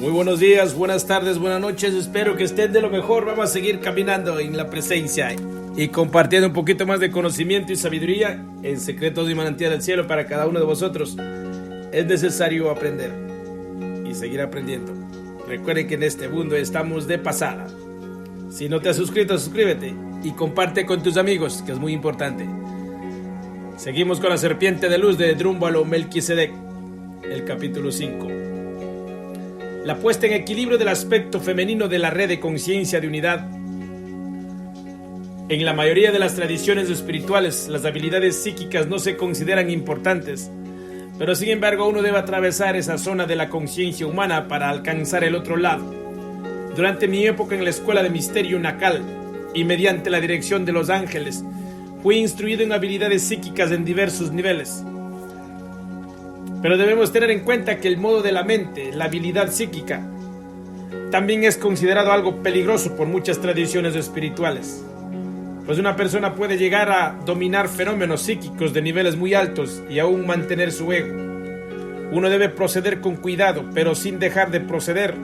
Muy buenos días, buenas tardes, buenas noches. Espero que estén de lo mejor. Vamos a seguir caminando en la presencia y compartiendo un poquito más de conocimiento y sabiduría en secretos y manantial del cielo para cada uno de vosotros. Es necesario aprender y seguir aprendiendo. Recuerden que en este mundo estamos de pasada. Si no te has suscrito, suscríbete y comparte con tus amigos, que es muy importante. Seguimos con la serpiente de luz de Drúmbalo Melquisedec, el capítulo 5. La puesta en equilibrio del aspecto femenino de la red de conciencia de unidad. En la mayoría de las tradiciones espirituales, las habilidades psíquicas no se consideran importantes, pero sin embargo uno debe atravesar esa zona de la conciencia humana para alcanzar el otro lado. Durante mi época en la escuela de misterio Nacal y mediante la dirección de los ángeles, fui instruido en habilidades psíquicas en diversos niveles. Pero debemos tener en cuenta que el modo de la mente, la habilidad psíquica, también es considerado algo peligroso por muchas tradiciones espirituales. Pues una persona puede llegar a dominar fenómenos psíquicos de niveles muy altos y aún mantener su ego. Uno debe proceder con cuidado, pero sin dejar de proceder.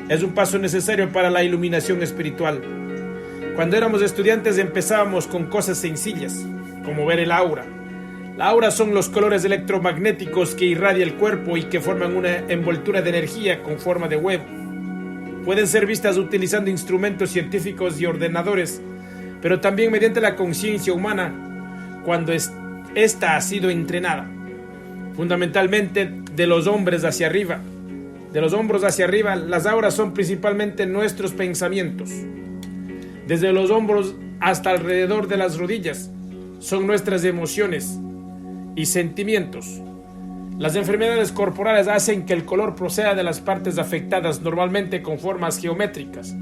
Es un paso necesario para la iluminación espiritual. Cuando éramos estudiantes empezábamos con cosas sencillas, como ver el aura. La aura son los colores electromagnéticos que irradia el cuerpo y que forman una envoltura de energía con forma de huevo. Pueden ser vistas utilizando instrumentos científicos y ordenadores, pero también mediante la conciencia humana cuando esta ha sido entrenada. Fundamentalmente de los hombres hacia arriba. De los hombros hacia arriba, las auras son principalmente nuestros pensamientos. Desde los hombros hasta alrededor de las rodillas son nuestras emociones y sentimientos. Las enfermedades corporales hacen que el color proceda de las partes afectadas, normalmente con formas geométricas,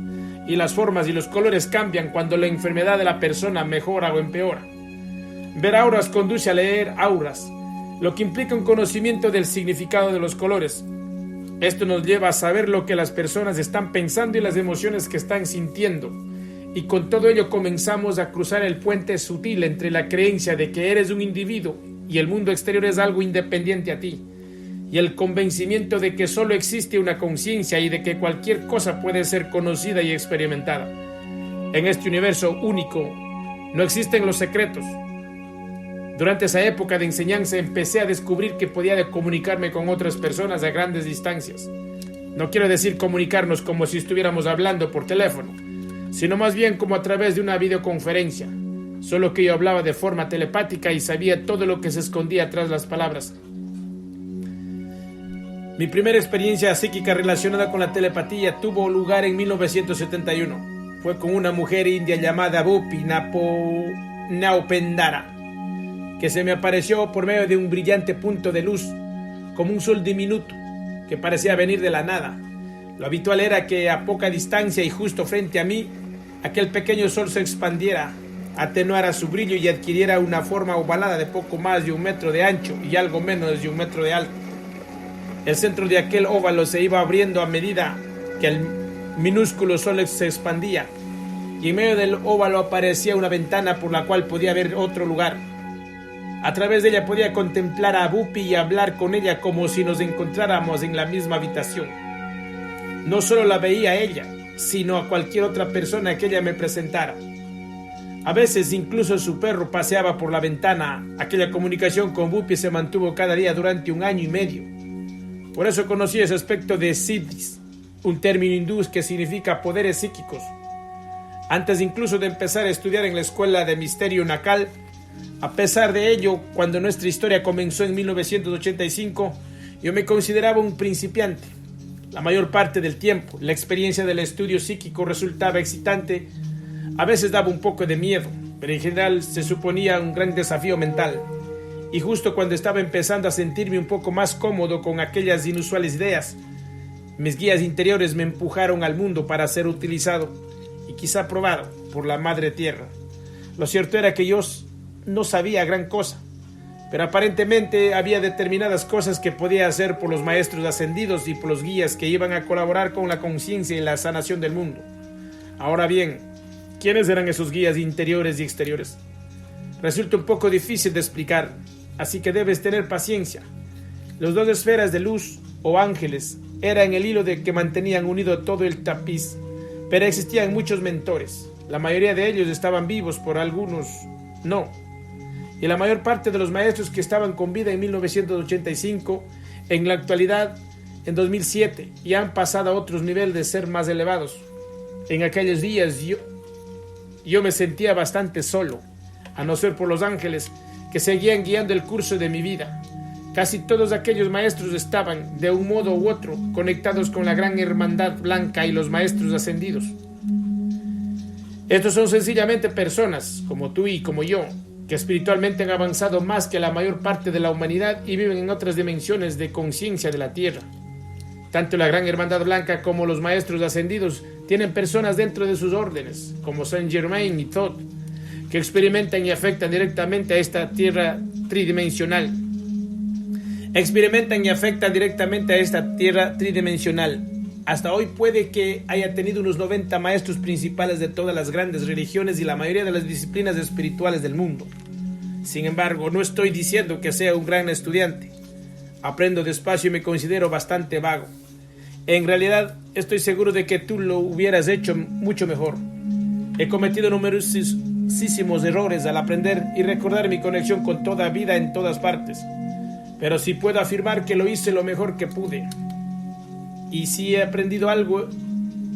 y las formas y los colores cambian cuando la enfermedad de la persona mejora o empeora. Ver auras conduce a leer auras, lo que implica un conocimiento del significado de los colores. Esto nos lleva a saber lo que las personas están pensando y las emociones que están sintiendo. Y con todo ello comenzamos a cruzar el puente sutil entre la creencia de que eres un individuo y el mundo exterior es algo independiente a ti, y el convencimiento de que solo existe una conciencia y de que cualquier cosa puede ser conocida y experimentada. En este universo único no existen los secretos. Durante esa época de enseñanza empecé a descubrir que podía comunicarme con otras personas a grandes distancias. No quiero decir comunicarnos como si estuviéramos hablando por teléfono, sino más bien como a través de una videoconferencia, solo que yo hablaba de forma telepática y sabía todo lo que se escondía tras las palabras. Mi primera experiencia psíquica relacionada con la telepatía tuvo lugar en 1971. Fue con una mujer india llamada Bupi Naupendara, que se me apareció por medio de un brillante punto de luz, como un sol diminuto, que parecía venir de la nada. Lo habitual era que a poca distancia y justo frente a mí, aquel pequeño sol se expandiera, atenuara su brillo y adquiriera una forma ovalada de poco más de 1 metro de ancho y algo menos de 1 metro de alto. El centro de aquel óvalo se iba abriendo a medida que el minúsculo sol se expandía, y en medio del óvalo aparecía una ventana por la cual podía ver otro lugar. A través de ella podía contemplar a Bupi y hablar con ella como si nos encontráramos en la misma habitación. No solo la veía a ella, sino a cualquier otra persona que ella me presentara. A veces incluso su perro paseaba por la ventana. Aquella comunicación con Bupi se mantuvo cada día durante 1 año y medio. Por eso conocí ese aspecto de siddhis, un término hindú que significa poderes psíquicos. Antes incluso de empezar a estudiar en la escuela de misterio Nacal, a pesar de ello, cuando nuestra historia comenzó en 1985, yo me consideraba un principiante. La mayor parte del tiempo, la experiencia del estudio psíquico resultaba excitante. A veces daba un poco de miedo, pero en general se suponía un gran desafío mental. Y justo cuando estaba empezando a sentirme un poco más cómodo con aquellas inusuales ideas, mis guías interiores me empujaron al mundo para ser utilizado y quizá probado por la Madre Tierra. Lo cierto era que yo no sabía gran cosa, pero aparentemente había determinadas cosas que podía hacer por los maestros ascendidos y por los guías que iban a colaborar con la conciencia y la sanación del mundo. Ahora bien, ¿quiénes eran esos guías interiores y exteriores? Resulta un poco difícil de explicar, así que debes tener paciencia. Las 2 esferas de luz o ángeles eran el hilo de que mantenían unido todo el tapiz, pero existían muchos mentores. La mayoría de ellos estaban vivos, por algunos no. Y la mayor parte de los maestros que estaban con vida en 1985, en la actualidad, en 2007, ya han pasado a otros niveles de ser más elevados. En aquellos días yo me sentía bastante solo, a no ser por los ángeles que seguían guiando el curso de mi vida. Casi todos aquellos maestros estaban, de un modo u otro, conectados con la gran hermandad blanca y los maestros ascendidos. Estos son sencillamente personas, como tú y como yo, que espiritualmente han avanzado más que la mayor parte de la humanidad y viven en otras dimensiones de conciencia de la Tierra. Tanto la gran hermandad blanca como los maestros ascendidos tienen personas dentro de sus órdenes, como Saint Germain y Thoth, que experimentan y afectan directamente a esta Tierra tridimensional. Hasta hoy puede que haya tenido unos 90 maestros principales de todas las grandes religiones y la mayoría de las disciplinas espirituales del mundo. Sin embargo, no estoy diciendo que sea un gran estudiante. Aprendo despacio y me considero bastante vago. En realidad, estoy seguro de que tú lo hubieras hecho mucho mejor. He cometido numerosísimos errores al aprender y recordar mi conexión con toda vida en todas partes. Pero sí puedo afirmar que lo hice lo mejor que pude. Y si he aprendido algo,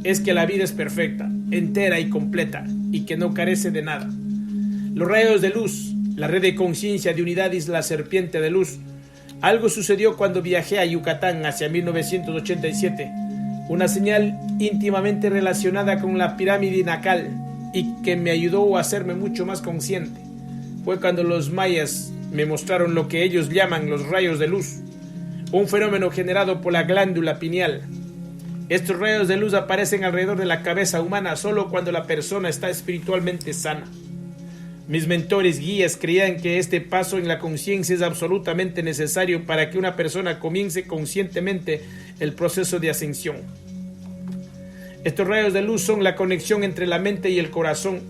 es que la vida es perfecta, entera y completa, y que no carece de nada. Los rayos de luz, la red de conciencia de unidad y la serpiente de luz. Algo sucedió cuando viajé a Yucatán hacia 1987, una señal íntimamente relacionada con la pirámide Nacal y que me ayudó a hacerme mucho más consciente. Fue cuando los mayas me mostraron lo que ellos llaman los rayos de luz, un fenómeno generado por la glándula pineal. Estos rayos de luz aparecen alrededor de la cabeza humana solo cuando la persona está espiritualmente sana. Mis mentores guías creían que este paso en la conciencia es absolutamente necesario para que una persona comience conscientemente el proceso de ascensión. Estos rayos de luz son la conexión entre la mente y el corazón,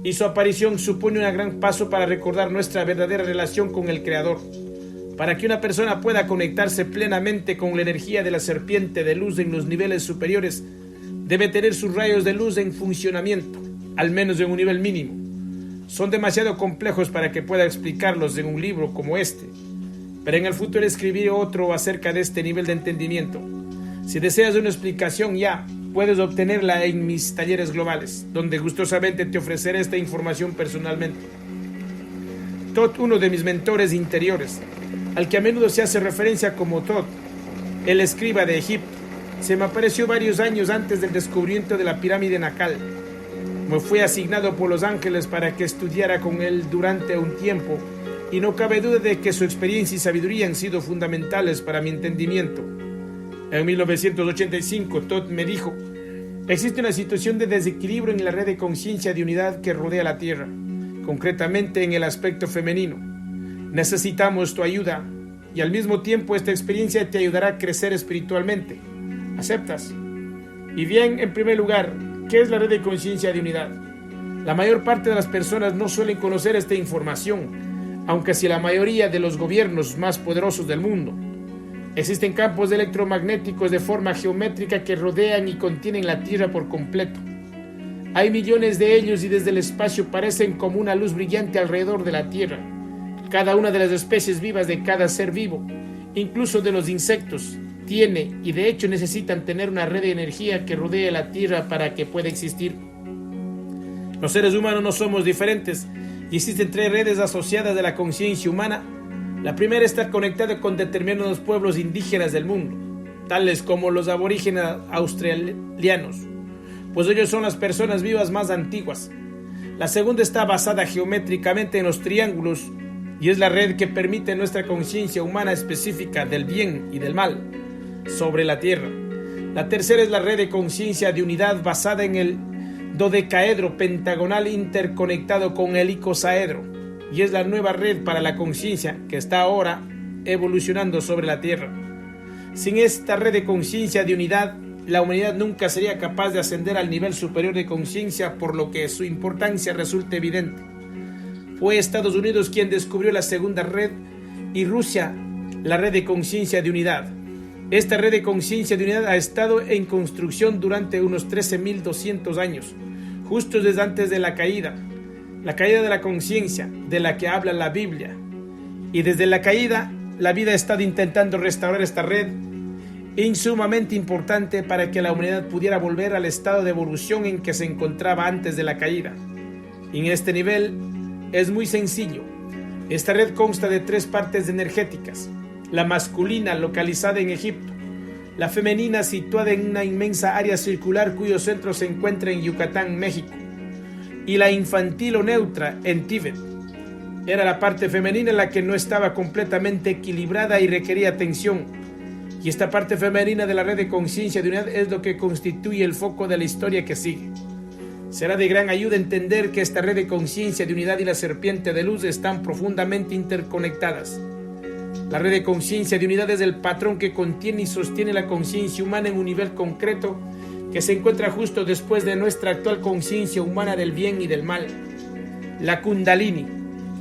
y su aparición supone un gran paso para recordar nuestra verdadera relación con el Creador. Para que una persona pueda conectarse plenamente con la energía de la serpiente de luz en los niveles superiores, debe tener sus rayos de luz en funcionamiento, al menos en un nivel mínimo. Son demasiado complejos para que pueda explicarlos en un libro como este, pero en el futuro escribiré otro acerca de este nivel de entendimiento. Si deseas una explicación ya, puedes obtenerla en mis talleres globales, donde gustosamente te ofreceré esta información personalmente. Thoth, uno de mis mentores interiores, al que a menudo se hace referencia como Thoth, el escriba de Egipto, se me apareció varios años antes del descubrimiento de la pirámide Nacal. Me fue asignado por los ángeles para que estudiara con él durante un tiempo, y no cabe duda de que su experiencia y sabiduría han sido fundamentales para mi entendimiento. En 1985, Thoth me dijo: existe una situación de desequilibrio en la red de conciencia de unidad que rodea la Tierra, concretamente en el aspecto femenino. Necesitamos tu ayuda, y al mismo tiempo esta experiencia te ayudará a crecer espiritualmente. ¿Aceptas? Y bien, en primer lugar, ¿qué es la red de conciencia de unidad? La mayor parte de las personas no suelen conocer esta información, aunque sí la mayoría de los gobiernos más poderosos del mundo. Existen campos electromagnéticos de forma geométrica que rodean y contienen la Tierra por completo. Hay millones de ellos y desde el espacio parecen como una luz brillante alrededor de la Tierra. Cada una de las especies vivas de cada ser vivo, incluso de los insectos, tiene y de hecho necesitan tener una red de energía que rodee la Tierra para que pueda existir. Los seres humanos no somos diferentes y existen 3 redes asociadas de la conciencia humana. La primera está conectada con determinados pueblos indígenas del mundo, tales como los aborígenes australianos, pues ellos son las personas vivas más antiguas. La segunda está basada geométricamente en los triángulos y es la red que permite nuestra conciencia humana específica del bien y del mal sobre la Tierra. La tercera es la red de conciencia de unidad basada en el dodecaedro pentagonal interconectado con el icosaedro, y es la nueva red para la conciencia que está ahora evolucionando sobre la Tierra. Sin esta red de conciencia de unidad, la humanidad nunca sería capaz de ascender al nivel superior de conciencia, por lo que su importancia resulta evidente. Fue Estados Unidos quien descubrió la segunda red y Rusia la red de conciencia de unidad. Esta red de conciencia de unidad ha estado en construcción durante unos 13.200 años, justo desde antes de la caída de la conciencia de la que habla la Biblia. Y desde la caída, la vida ha estado intentando restaurar esta red, sumamente importante para que la humanidad pudiera volver al estado de evolución en que se encontraba antes de la caída. Y en este nivel es muy sencillo. Esta red consta de 3 partes energéticas: la masculina, localizada en Egipto; la femenina, situada en una inmensa área circular cuyo centro se encuentra en Yucatán, México; y la infantil o neutra en Tíbet. Era la parte femenina la que no estaba completamente equilibrada y requería atención. Y esta parte femenina de la red de conciencia de unidad es lo que constituye el foco de la historia que sigue. Será de gran ayuda entender que esta red de conciencia de unidad y la serpiente de luz están profundamente interconectadas. La red de conciencia de unidad es el patrón que contiene y sostiene la conciencia humana en un nivel concreto que se encuentra justo después de nuestra actual conciencia humana del bien y del mal. La Kundalini,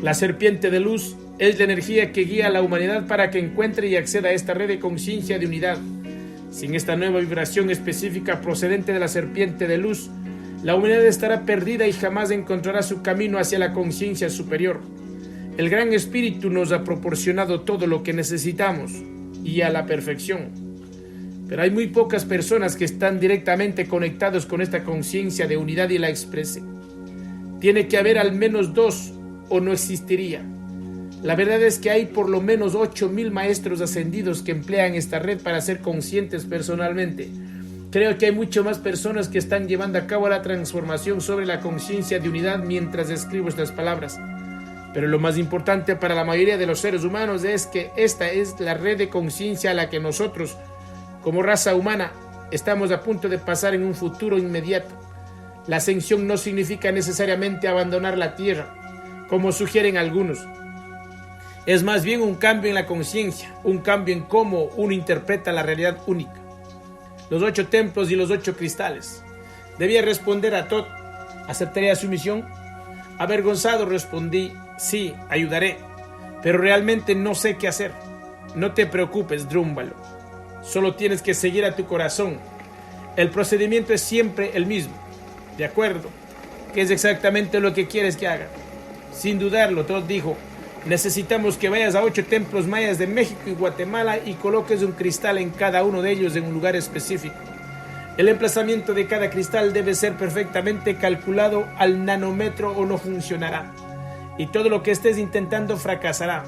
la serpiente de luz, es la energía que guía a la humanidad para que encuentre y acceda a esta red de conciencia de unidad. Sin esta nueva vibración específica procedente de la serpiente de luz, la humanidad estará perdida y jamás encontrará su camino hacia la conciencia superior. El Gran Espíritu nos ha proporcionado todo lo que necesitamos y a la perfección. Pero hay muy pocas personas que están directamente conectados con esta conciencia de unidad y la expresen. Tiene que haber al menos 2 o no existiría. La verdad es que hay por lo menos 8.000 maestros ascendidos que emplean esta red para ser conscientes personalmente. Creo que hay mucho más personas que están llevando a cabo la transformación sobre la conciencia de unidad mientras escribo estas palabras. Pero lo más importante para la mayoría de los seres humanos es que esta es la red de conciencia a la que nosotros, como raza humana, estamos a punto de pasar en un futuro inmediato. La ascensión no significa necesariamente abandonar la tierra, como sugieren algunos. Es más bien un cambio en la conciencia, un cambio en cómo uno interpreta la realidad única. Los 8 templos y los 8 cristales. Debía responder a Thoth. ¿Aceptaría su misión? Avergonzado respondí: sí, ayudaré, pero realmente no sé qué hacer. No te preocupes, Drúmbalo. Solo tienes que seguir a tu corazón. El procedimiento es siempre el mismo. ¿De acuerdo? ¿Qué es exactamente lo que quieres que haga? Sin dudarlo, Thoth dijo: necesitamos que vayas a 8 templos mayas de México y Guatemala y coloques un cristal en cada uno de ellos en un lugar específico. El emplazamiento de cada cristal debe ser perfectamente calculado al nanómetro o no funcionará. Y todo lo que estés intentando fracasará.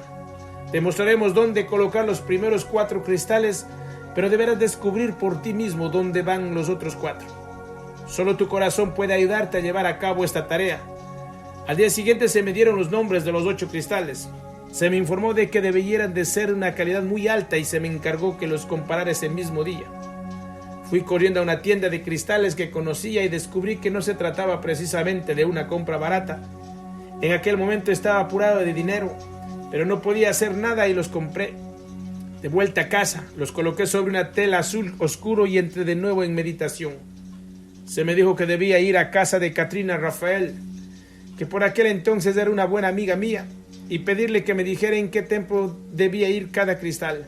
Te mostraremos dónde colocar los primeros 4 cristales, pero deberás descubrir por ti mismo dónde van los otros 4. Solo tu corazón puede ayudarte a llevar a cabo esta tarea. Al día siguiente se me dieron los nombres de los 8 cristales. Se me informó de que debieran de ser una calidad muy alta y se me encargó que los comparara ese mismo día. Fui corriendo a una tienda de cristales que conocía y descubrí que no se trataba precisamente de una compra barata. En aquel momento estaba apurado de dinero, pero no podía hacer nada y los compré. De vuelta a casa, los coloqué sobre una tela azul oscuro y entré de nuevo en meditación. Se me dijo que debía ir a casa de Katrina Rafael, que por aquel entonces era una buena amiga mía, y pedirle que me dijera en qué templo debía ir cada cristal.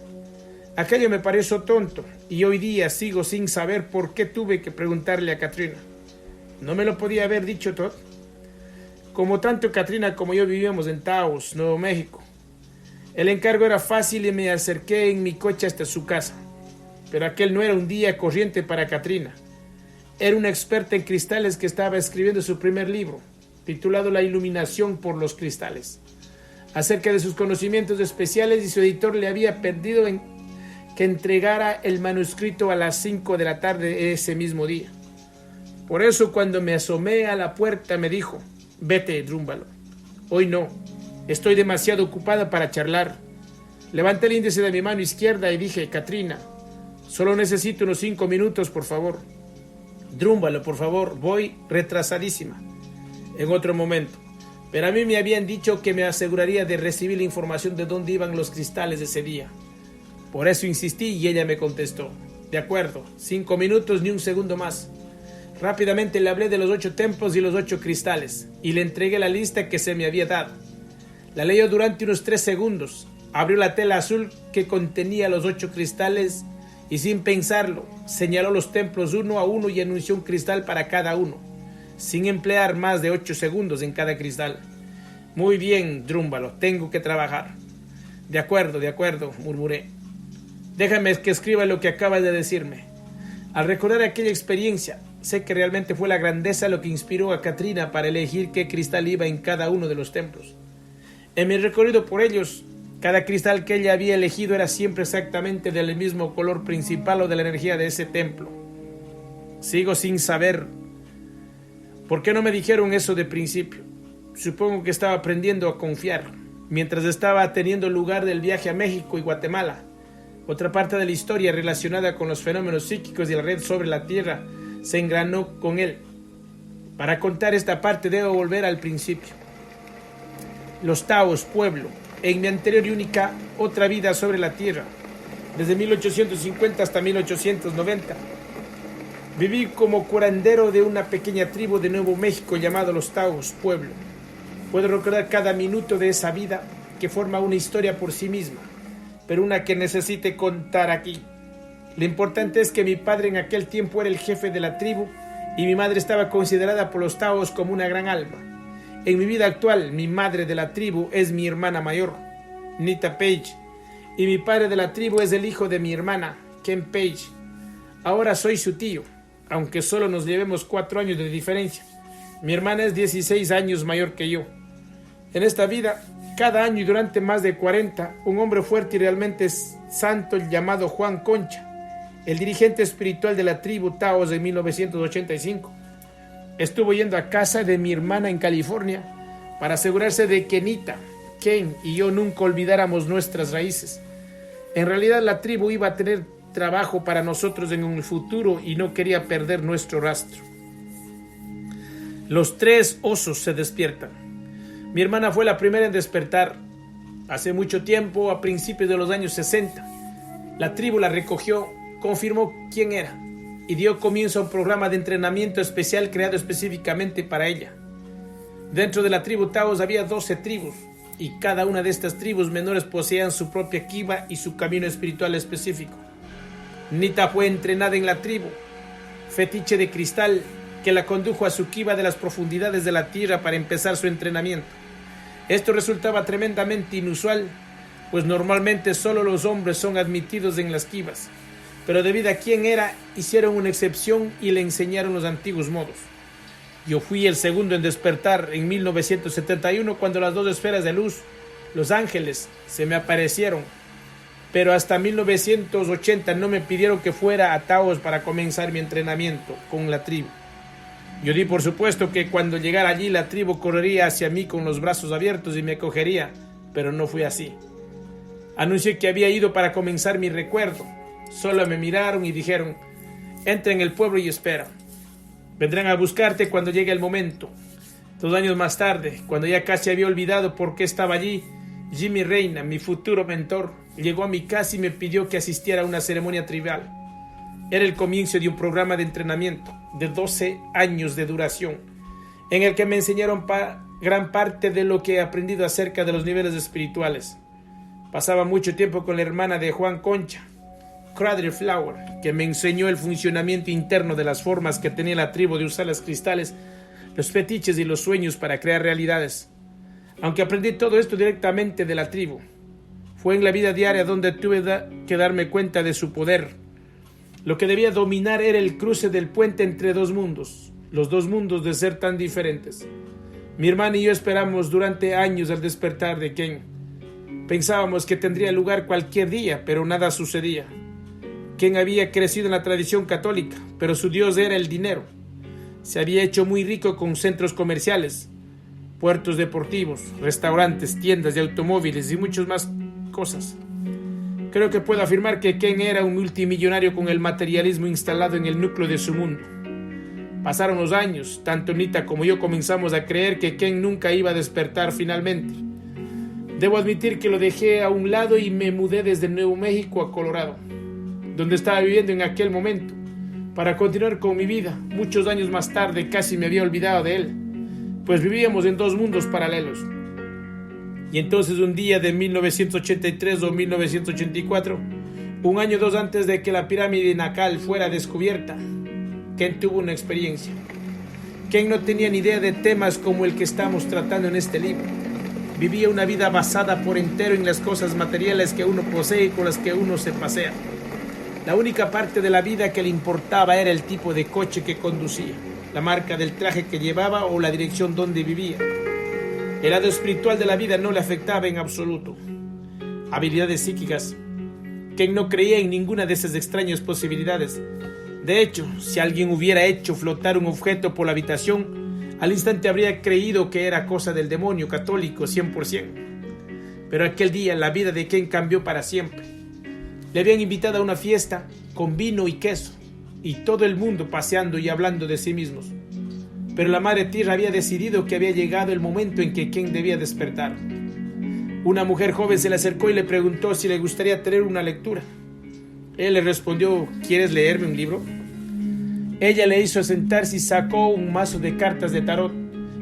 Aquello me pareció tonto, y hoy día sigo sin saber por qué tuve que preguntarle a Katrina. ¿No me lo podía haber dicho Thoth? Como tanto Katrina como yo vivíamos en Taos, Nuevo México. El encargo era fácil y me acerqué en mi coche hasta su casa. Pero aquel no era un día corriente para Katrina. Era una experta en cristales que estaba escribiendo su primer libro, titulado La iluminación por los cristales, acerca de sus conocimientos especiales, y su editor le había pedido que entregara el manuscrito a las 5 de la tarde ese mismo día. Por eso cuando me asomé a la puerta me dijo: vete, Drúmbalo. Hoy no, estoy demasiado ocupada para charlar. Levanté el índice de mi mano izquierda y dije: Katrina, solo necesito unos 5 minutos, por favor. Drúmbalo, por favor, voy retrasadísima. En otro momento. Pero a mí me habían dicho que me aseguraría de recibir la información de dónde iban los cristales ese día. Por eso insistí y ella me contestó: de acuerdo, 5 minutos ni un segundo más. Rápidamente le hablé de los 8 templos y los 8 cristales y le entregué la lista que se me había dado. La leyó durante unos 3 segundos, abrió la tela azul que contenía los 8 cristales y sin pensarlo, señaló los templos uno a uno y anunció un cristal para cada uno, sin emplear más de 8 segundos en cada cristal. Muy bien, Drúmbalo, tengo que trabajar. De acuerdo, murmuré. Déjame que escriba lo que acabas de decirme. Al recordar aquella experiencia, sé que realmente fue la grandeza lo que inspiró a Katrina para elegir qué cristal iba en cada uno de los templos. En mi recorrido por ellos, cada cristal que ella había elegido era siempre exactamente del mismo color principal o de la energía de ese templo. Sigo sin saber por qué no me dijeron eso de principio. Supongo que estaba aprendiendo a confiar, mientras estaba teniendo lugar del viaje a México y Guatemala. Otra parte de la historia relacionada con los fenómenos psíquicos y la red sobre la Tierra se engranó con él. Para contar esta parte debo volver al principio. Los Taos, pueblo, en mi anterior y única otra vida sobre la Tierra, desde 1850 hasta 1890. Viví como curandero de una pequeña tribu de Nuevo México llamado Los Taos, pueblo. Puedo recordar cada minuto de esa vida que forma una historia por sí misma, pero una que necesite contar aquí. Lo importante es que mi padre en aquel tiempo era el jefe de la tribu y mi madre estaba considerada por los Taos como una gran alma. En mi vida actual, mi madre de la tribu es mi hermana mayor, Nita Page, y mi padre de la tribu es el hijo de mi hermana, Ken Page. Ahora soy su tío, aunque solo nos llevemos 4 años de diferencia. Mi hermana es 16 años mayor que yo. En esta vida, cada año y durante más de 40, un hombre fuerte y realmente santo llamado Juan Concha, el dirigente espiritual de la tribu Taos de 1985, estuvo yendo a casa de mi hermana en California para asegurarse de que Nita, Ken y yo nunca olvidáramos nuestras raíces. En realidad la tribu iba a tener trabajo para nosotros en un futuro y no quería perder nuestro rastro. Los 3 osos se despiertan. Mi hermana fue la primera en despertar. Hace mucho tiempo, a principios de los años 60, la tribu la recogió, confirmó quién era y dio comienzo a un programa de entrenamiento especial creado específicamente para ella. Dentro de la tribu Taos había 12 tribus y cada una de estas tribus menores poseían su propia kiva y su camino espiritual específico. Nita fue entrenada en la tribu, fetiche de cristal, que la condujo a su kiva de las profundidades de la tierra para empezar su entrenamiento. Esto resultaba tremendamente inusual, pues normalmente solo los hombres son admitidos en las kivas, pero debido a quién era, hicieron una excepción y le enseñaron los antiguos modos. Yo fui el segundo en despertar en 1971 cuando las 2 esferas de luz, los ángeles, se me aparecieron, pero hasta 1980 no me pidieron que fuera a Taos para comenzar mi entrenamiento con la tribu. Yo di por supuesto que cuando llegara allí la tribu correría hacia mí con los brazos abiertos y me acogería, pero no fue así. Anuncié que había ido para comenzar mi recuerdo. Solo me miraron y dijeron: entra en el pueblo y espera. Vendrán a buscarte cuando llegue el momento. 2 años más tarde, cuando ya casi había olvidado por qué estaba allí, Jimmy Reina, mi futuro mentor, llegó a mi casa y me pidió que asistiera a una ceremonia tribal. Era el comienzo de un programa de entrenamiento de 12 años de duración, en el que me enseñaron gran parte de lo que he aprendido acerca de los niveles espirituales. Pasaba mucho tiempo con la hermana de Juan Concha, Cradle Flower, que me enseñó el funcionamiento interno de las formas que tenía la tribu de usar los cristales, los fetiches y los sueños para crear realidades. Aunque aprendí todo esto directamente de la tribu, fue en la vida diaria donde tuve que darme cuenta de su poder. Lo que debía dominar era el cruce del puente entre 2 mundos, los 2 mundos de ser tan diferentes. Mi hermana y yo esperamos durante años el despertar de Ken. Pensábamos que tendría lugar cualquier día, pero nada sucedía. Ken había crecido en la tradición católica, pero su Dios era el dinero. Se había hecho muy rico con centros comerciales, puertos deportivos, restaurantes, tiendas de automóviles y muchas más cosas. Creo que puedo afirmar que Ken era un multimillonario con el materialismo instalado en el núcleo de su mundo. Pasaron los años, tanto Nita como yo comenzamos a creer que Ken nunca iba a despertar finalmente. Debo admitir que lo dejé a un lado y me mudé desde Nuevo México a Colorado, donde estaba viviendo en aquel momento, para continuar con mi vida. Muchos años más tarde casi me había olvidado de él, pues vivíamos en 2 mundos paralelos. Y entonces un día de 1983 o 1984, Un año o dos antes de que la pirámide de Nakal fuera descubierta, Ken tuvo una experiencia. Ken no tenía ni idea de temas como el que estamos tratando en este libro. Vivía una vida basada por entero en las cosas materiales que uno posee y con las que uno se pasea. La única parte de la vida que le importaba era el tipo de coche que conducía, la marca del traje que llevaba o la dirección donde vivía. El lado espiritual de la vida no le afectaba en absoluto. Habilidades psíquicas. Ken no creía en ninguna de esas extrañas posibilidades. De hecho, si alguien hubiera hecho flotar un objeto por la habitación, al instante habría creído que era cosa del demonio católico 100%. Pero aquel día la vida de Ken cambió para siempre. Le habían invitado a una fiesta con vino y queso, y todo el mundo paseando y hablando de sí mismos. Pero la Madre Tierra había decidido que había llegado el momento en que Ken debía despertar. Una mujer joven se le acercó y le preguntó si le gustaría tener una lectura. Él le respondió: ¿quieres leerme un libro? Ella le hizo sentarse y sacó un mazo de cartas de tarot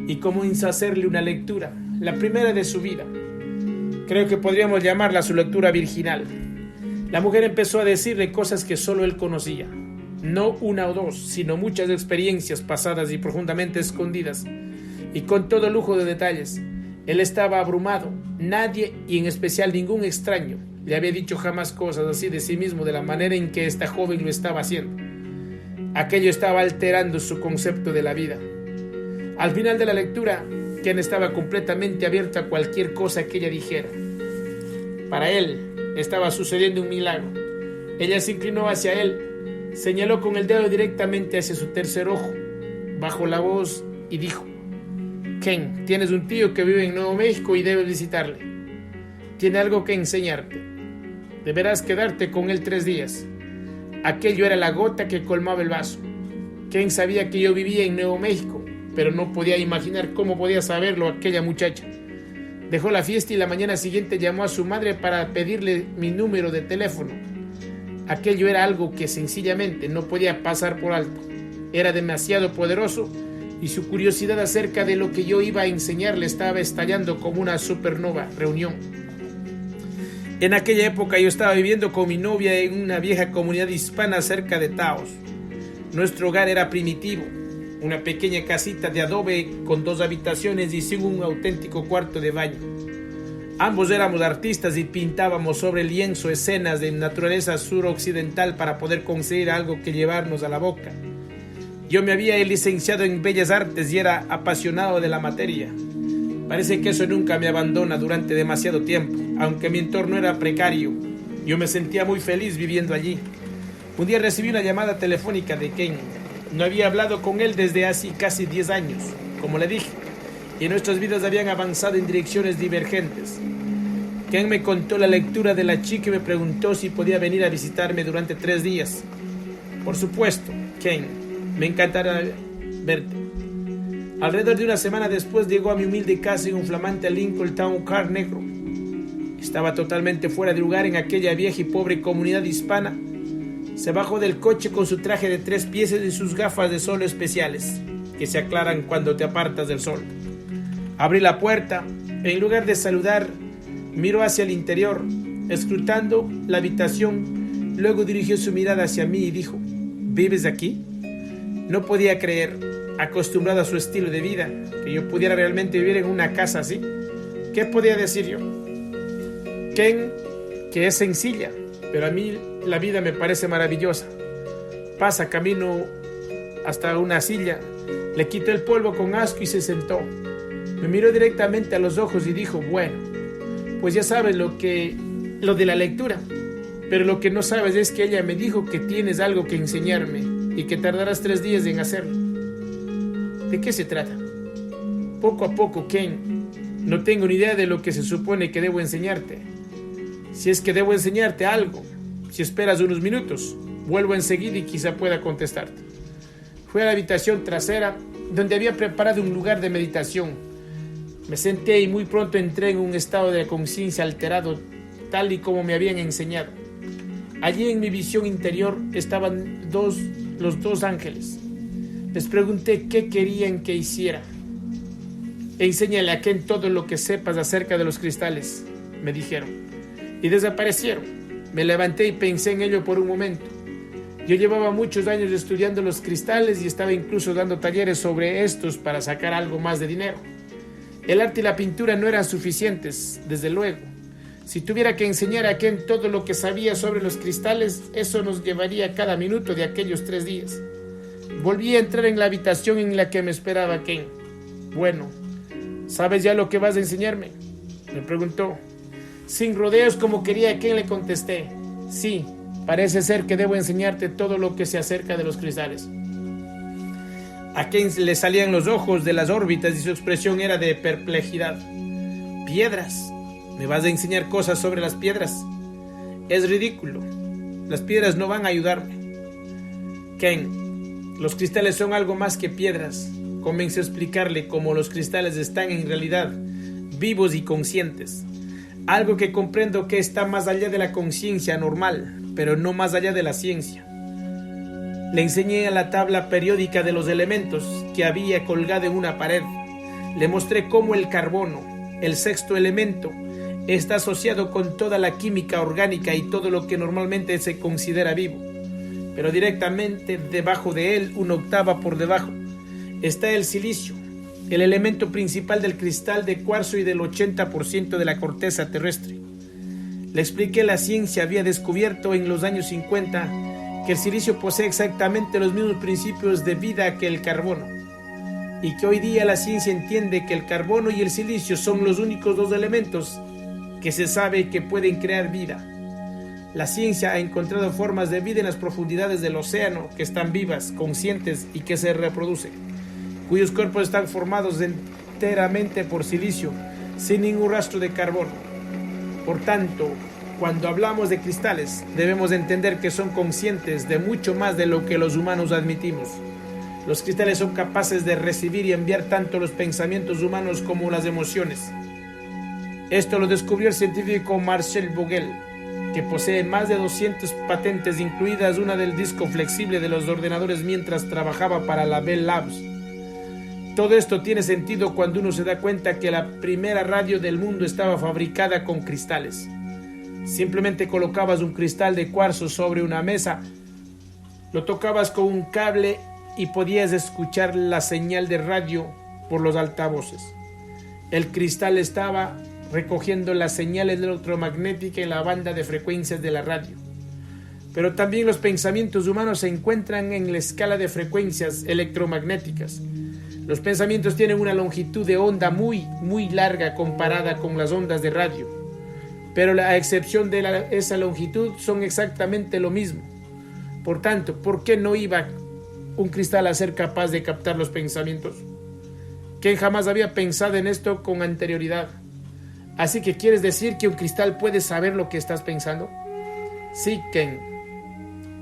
y comenzó a hacerle una lectura, la primera de su vida. Creo que podríamos llamarla su lectura virginal. La mujer empezó a decirle cosas que solo él conocía. No una o dos, sino muchas experiencias pasadas y profundamente escondidas, y con todo lujo de detalles. Él estaba abrumado. Nadie, y en especial ningún extraño, le había dicho jamás cosas así de sí mismo de la manera en que esta joven lo estaba haciendo. Aquello estaba alterando su concepto de la vida. Al final de la lectura, Ken estaba completamente abierto a cualquier cosa que ella dijera. Para él, estaba sucediendo un milagro. Ella se inclinó hacia él, señaló con el dedo directamente hacia su tercer ojo, bajó la voz y dijo: Ken, tienes un tío que vive en Nuevo México y debes visitarle. Tiene algo que enseñarte. Deberás quedarte con él 3 días. Aquello era la gota que colmaba el vaso. Ken sabía que yo vivía en Nuevo México, pero no podía imaginar cómo podía saberlo aquella muchacha. Dejó la fiesta y la mañana siguiente llamó a su madre para pedirle mi número de teléfono. Aquello era algo que sencillamente no podía pasar por alto. Era demasiado poderoso y su curiosidad acerca de lo que yo iba a enseñarle estaba estallando como una supernova reunión. En aquella época yo estaba viviendo con mi novia en una vieja comunidad hispana cerca de Taos. Nuestro hogar era primitivo, una pequeña casita de adobe con 2 habitaciones y sin un auténtico cuarto de baño. Ambos éramos artistas y pintábamos sobre el lienzo escenas de naturaleza suroccidental para poder conseguir algo que llevarnos a la boca. Yo me había licenciado en Bellas Artes y era apasionado de la materia. Parece que eso nunca me abandona durante demasiado tiempo, aunque mi entorno era precario. Yo me sentía muy feliz viviendo allí. Un día recibí una llamada telefónica de Ken. No había hablado con él desde hace casi 10 años, como le dije, y nuestras vidas habían avanzado en direcciones divergentes. Ken me contó la lectura de la chica y me preguntó si podía venir a visitarme durante 3 días. Por supuesto, Ken, me encantará verte. Alrededor de una semana después llegó a mi humilde casa en un flamante Lincoln Town Car negro. Estaba totalmente fuera de lugar en aquella vieja y pobre comunidad hispana. Se bajó del coche con su traje de 3 piezas y sus gafas de sol especiales, que se aclaran cuando te apartas del sol. Abrí la puerta. En lugar de saludar, miró hacia el interior, escrutando la habitación. Luego dirigió su mirada hacia mí y dijo: ¿vives aquí? No podía creer, acostumbrado a su estilo de vida, que yo pudiera realmente vivir en una casa así. ¿Qué podía decir yo? Ken, que es sencilla, pero a mí la vida me parece maravillosa. Pasa camino hasta una silla, le quitó el polvo con asco y se sentó. Me miró directamente a los ojos y dijo: bueno, pues ya sabes lo de la lectura, pero lo que no sabes es que ella me dijo que tienes algo que enseñarme y que tardarás 3 días en hacerlo. ¿De qué se trata? Poco a poco, Ken. No tengo ni idea de lo que se supone que debo enseñarte. Si es que debo enseñarte algo, si esperas unos minutos, vuelvo enseguida y quizá pueda contestarte. Fui a la habitación trasera, donde había preparado un lugar de meditación. Me senté y muy pronto entré en un estado de conciencia alterado, tal y como me habían enseñado. Allí en mi visión interior estaban los dos ángeles. Les pregunté qué querían que hiciera. Enséñale a Ken todo lo que sepas acerca de los cristales, me dijeron. Y desaparecieron. Me levanté y pensé en ello por un momento. Yo llevaba muchos años estudiando los cristales y estaba incluso dando talleres sobre estos para sacar algo más de dinero. El arte y la pintura no eran suficientes, desde luego. Si tuviera que enseñar a Ken todo lo que sabía sobre los cristales, eso nos llevaría cada minuto de aquellos 3 días. Volví a entrar en la habitación en la que me esperaba Ken. Bueno, ¿sabes ya lo que vas a enseñarme?, me preguntó. Sin rodeos como quería Ken, le contesté. Sí, parece ser que debo enseñarte todo lo que se acerca de los cristales. A Ken le salían los ojos de las órbitas y su expresión era de perplejidad. ¿Piedras? ¿Me vas a enseñar cosas sobre las piedras? Es ridículo. Las piedras no van a ayudarme. Ken, los cristales son algo más que piedras. Comencé a explicarle cómo los cristales están en realidad vivos y conscientes. Algo que comprendo que está más allá de la conciencia normal, pero no más allá de la ciencia. Le enseñé a la tabla periódica de los elementos que había colgada en una pared. Le mostré cómo el carbono, el 6º elemento, está asociado con toda la química orgánica y todo lo que normalmente se considera vivo. Pero directamente debajo de él, 1/8 por debajo, está el silicio, el elemento principal del cristal de cuarzo y del 80% de la corteza terrestre. Le expliqué la ciencia había descubierto en los años 50 que el silicio posee exactamente los mismos principios de vida que el carbono, y que hoy día la ciencia entiende que el carbono y el silicio son los únicos 2 elementos que se sabe que pueden crear vida. La ciencia ha encontrado formas de vida en las profundidades del océano que están vivas, conscientes y que se reproducen, cuyos cuerpos están formados enteramente por silicio, sin ningún rastro de carbono. Por tanto, cuando hablamos de cristales, debemos entender que son conscientes de mucho más de lo que los humanos admitimos. Los cristales son capaces de recibir y enviar tanto los pensamientos humanos como las emociones. Esto lo descubrió el científico Marcel Vogel, que posee más de 200 patentes, incluidas una del disco flexible de los ordenadores mientras trabajaba para la Bell Labs. Todo esto tiene sentido cuando uno se da cuenta que la primera radio del mundo estaba fabricada con cristales. Simplemente colocabas un cristal de cuarzo sobre una mesa, lo tocabas con un cable y podías escuchar la señal de radio por los altavoces. El cristal estaba recogiendo las señales electromagnéticas en la banda de frecuencias de la radio. Pero también los pensamientos humanos se encuentran en la escala de frecuencias electromagnéticas. Los pensamientos tienen una longitud de onda muy larga comparada con las ondas de radio. Pero a excepción de esa longitud son exactamente lo mismo. Por tanto, ¿por qué no iba un cristal a ser capaz de captar los pensamientos? Ken jamás había pensado en esto con anterioridad. ¿Así que quieres decir que un cristal puede saber lo que estás pensando? Sí, Ken.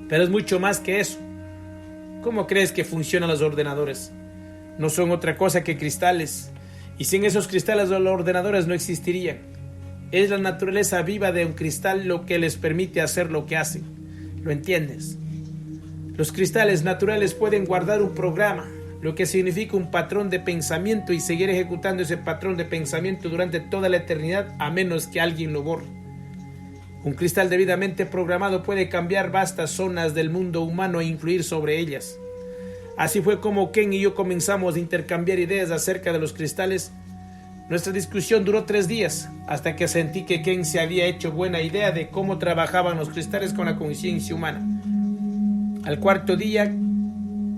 Pero es mucho más que eso. ¿Cómo crees que funcionan los ordenadores? No son otra cosa que cristales. Y sin esos cristales los ordenadores no existirían. Es la naturaleza viva de un cristal lo que les permite hacer lo que hacen. ¿Lo entiendes? Los cristales naturales pueden guardar un programa, lo que significa un patrón de pensamiento, y seguir ejecutando ese patrón de pensamiento durante toda la eternidad, a menos que alguien lo borre. Un cristal debidamente programado puede cambiar vastas zonas del mundo humano e influir sobre ellas. Así fue como Ken y yo comenzamos a intercambiar ideas acerca de los cristales. Nuestra discusión duró 3 días, hasta que sentí que Ken se había hecho buena idea de cómo trabajaban los cristales con la conciencia humana. Al 4.º día,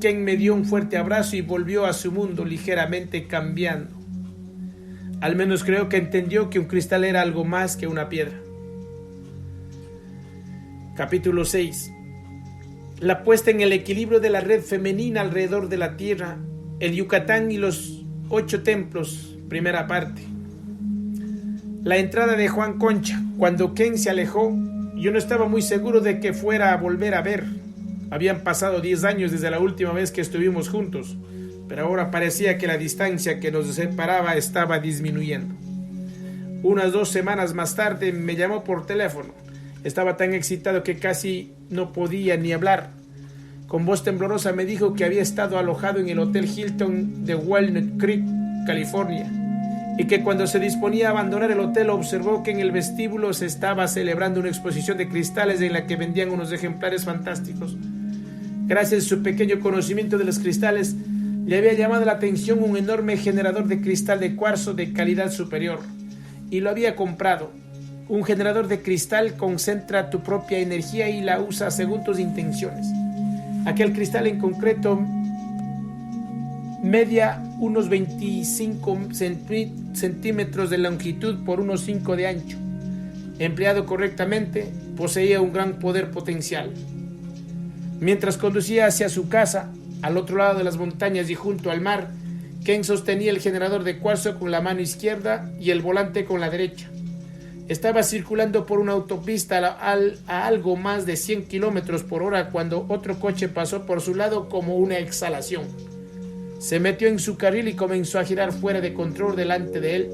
Ken me dio un fuerte abrazo y volvió a su mundo ligeramente cambiando. Al menos creo que entendió que un cristal era algo más que una piedra. Capítulo 6. La puesta en el equilibrio de la red femenina alrededor de la Tierra, el Yucatán y los 8 templos. Primera parte. La entrada de Juan Concha. Cuando Ken se alejó, yo no estaba muy seguro de que fuera a volver a ver. Habían pasado 10 años desde la última vez que estuvimos juntos, pero ahora parecía que la distancia que nos separaba estaba disminuyendo. Unas 2 semanas más tarde me llamó por teléfono. Estaba tan excitado que casi no podía ni hablar. Con voz temblorosa me dijo que había estado alojado en el Hotel Hilton de Walnut Creek, California, y que cuando se disponía a abandonar el hotel observó que en el vestíbulo se estaba celebrando una exposición de cristales en la que vendían unos ejemplares fantásticos. Gracias a su pequeño conocimiento de los cristales, le había llamado la atención un enorme generador de cristal de cuarzo de calidad superior, y lo había comprado. Un generador de cristal concentra tu propia energía y la usa según tus intenciones. Aquel cristal en concreto media unos 25 centímetros de longitud por unos 5 de ancho. Empleado correctamente, poseía un gran poder potencial. Mientras conducía hacia su casa, al otro lado de las montañas y junto al mar, Ken sostenía el generador de cuarzo con la mano izquierda y el volante con la derecha. Estaba circulando por una autopista a algo más de 100 kilómetros por hora cuando otro coche pasó por su lado como una exhalación. Se metió en su carril y comenzó a girar fuera de control delante de él.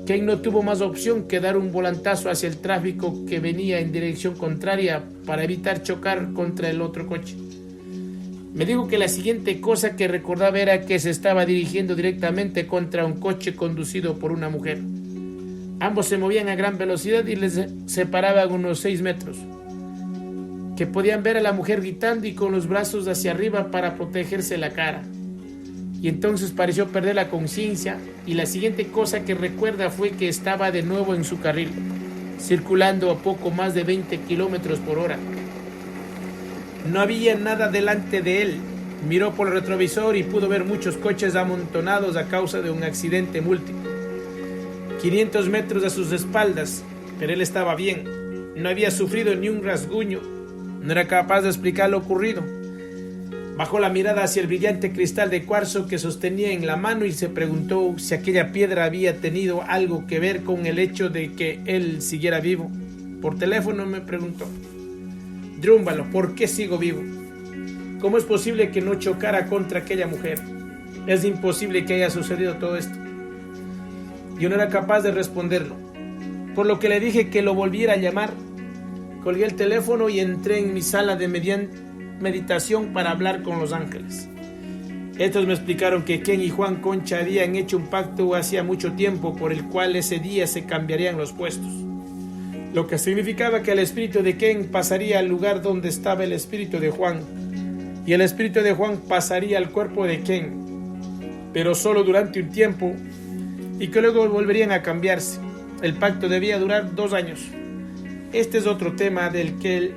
Ken no tuvo más opción que dar un volantazo hacia el tráfico que venía en dirección contraria para evitar chocar contra el otro coche. Me dijo que la siguiente cosa que recordaba era que se estaba dirigiendo directamente contra un coche conducido por una mujer. Ambos se movían a gran velocidad y les separaban unos 6 metros. Que podían ver a la mujer gritando y con los brazos hacia arriba para protegerse la cara. Y entonces pareció perder la conciencia, y la siguiente cosa que recuerda fue que estaba de nuevo en su carril, circulando a poco más de 20 kilómetros por hora. No había nada delante de él. Miró por el retrovisor y pudo ver muchos coches amontonados a causa de un accidente múltiple. 500 metros a sus espaldas, pero él estaba bien. No había sufrido ni un rasguño. No era capaz de explicar lo ocurrido. Bajó la mirada hacia el brillante cristal de cuarzo que sostenía en la mano y se preguntó si aquella piedra había tenido algo que ver con el hecho de que él siguiera vivo. Por teléfono me preguntó: Drúmbalo, ¿por qué sigo vivo? ¿Cómo es posible que no chocara contra aquella mujer? Es imposible que haya sucedido todo esto. Yo no era capaz de responderlo, por lo que le dije que lo volviera a llamar. Colgué el teléfono y entré en mi sala de meditación para hablar con los ángeles. Estos me explicaron que Ken y Juan Concha habían hecho un pacto hacía mucho tiempo por el cual ese día se cambiarían los puestos, lo que significaba que el espíritu de Ken pasaría al lugar donde estaba el espíritu de Juan, y el espíritu de Juan pasaría al cuerpo de Ken, pero solo durante un tiempo, y que luego volverían a cambiarse. El pacto debía durar 2 años. Este es otro tema del que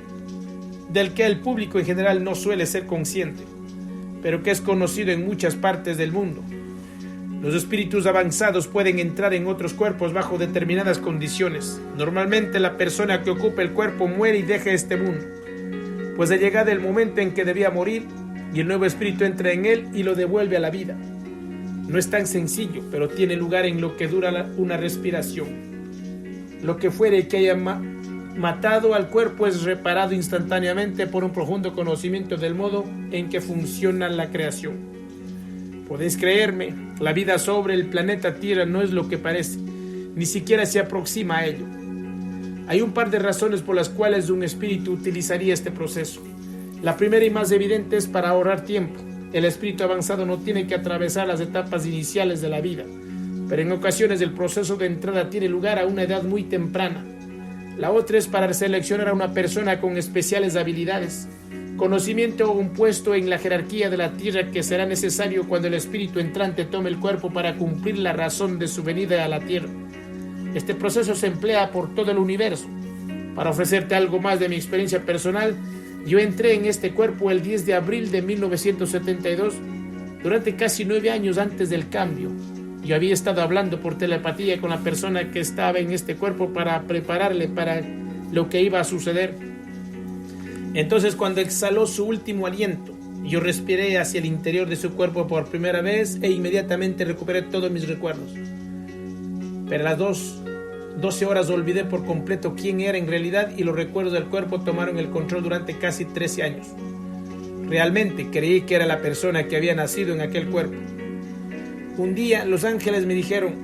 el público en general no suele ser consciente, pero que es conocido en muchas partes del mundo. Los espíritus avanzados pueden entrar en otros cuerpos bajo determinadas condiciones. Normalmente la persona que ocupa el cuerpo muere y deja este mundo, pues ha llegado el momento en que debía morir y el nuevo espíritu entra en él y lo devuelve a la vida. No es tan sencillo, pero tiene lugar en lo que dura una respiración. Lo que fuere que haya matado al cuerpo es reparado instantáneamente por un profundo conocimiento del modo en que funciona la creación. Podéis creerme, la vida sobre el planeta Tierra no es lo que parece, ni siquiera se aproxima a ello. Hay un par de razones por las cuales un espíritu utilizaría este proceso. La primera y más evidente es para ahorrar tiempo. El espíritu avanzado no tiene que atravesar las etapas iniciales de la vida, pero en ocasiones el proceso de entrada tiene lugar a una edad muy temprana. La otra es para seleccionar a una persona con especiales habilidades, conocimiento o un puesto en la jerarquía de la tierra que será necesario cuando el espíritu entrante tome el cuerpo para cumplir la razón de su venida a la tierra. Este proceso se emplea por todo el universo. Para ofrecerte algo más de mi experiencia personal, yo entré en este cuerpo el 10 de abril de 1972, durante casi 9 años antes del cambio. Yo había estado hablando por telepatía con la persona que estaba en este cuerpo para prepararle para lo que iba a suceder. Entonces, cuando exhaló su último aliento, yo respiré hacia el interior de su cuerpo por primera vez e inmediatamente recuperé todos mis recuerdos. Pero a las 12 horas olvidé por completo quién era en realidad y los recuerdos del cuerpo tomaron el control durante casi 13 años. Realmente creí que era la persona que había nacido en aquel cuerpo. Un día los ángeles me dijeron: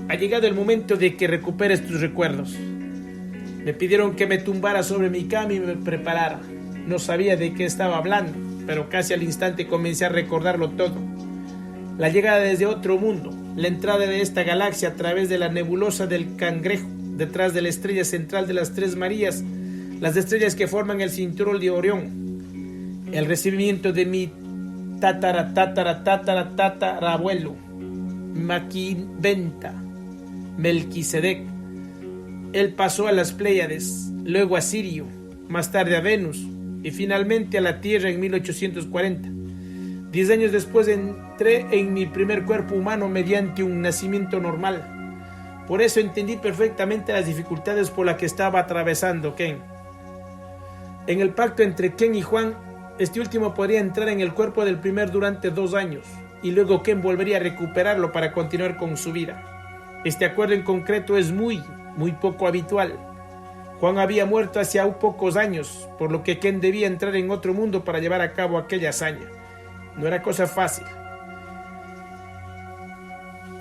ha llegado el momento de que recuperes tus recuerdos. Me pidieron que me tumbara sobre mi cama y me preparara. No sabía de qué estaba hablando, pero casi al instante comencé a recordarlo todo. La llegada desde otro mundo, la entrada de esta galaxia a través de la nebulosa del Cangrejo, detrás de la estrella central de las Tres Marías, las estrellas que forman el cinturón de Orión, el recibimiento de mi tatarabuelo, Maquinventa, Melquisedec. Él pasó a las Pléyades, luego a Sirio, más tarde a Venus y finalmente a la Tierra en 1840. 10 años después entré en mi primer cuerpo humano mediante un nacimiento normal. Por eso entendí perfectamente las dificultades por las que estaba atravesando Ken. En el pacto entre Ken y Juan, este último podría entrar en el cuerpo del primer durante 2 años y luego Ken volvería a recuperarlo para continuar con su vida. Este acuerdo en concreto es muy poco habitual. Juan había muerto hace pocos años, por lo que Ken debía entrar en otro mundo para llevar a cabo aquella hazaña. No era cosa fácil.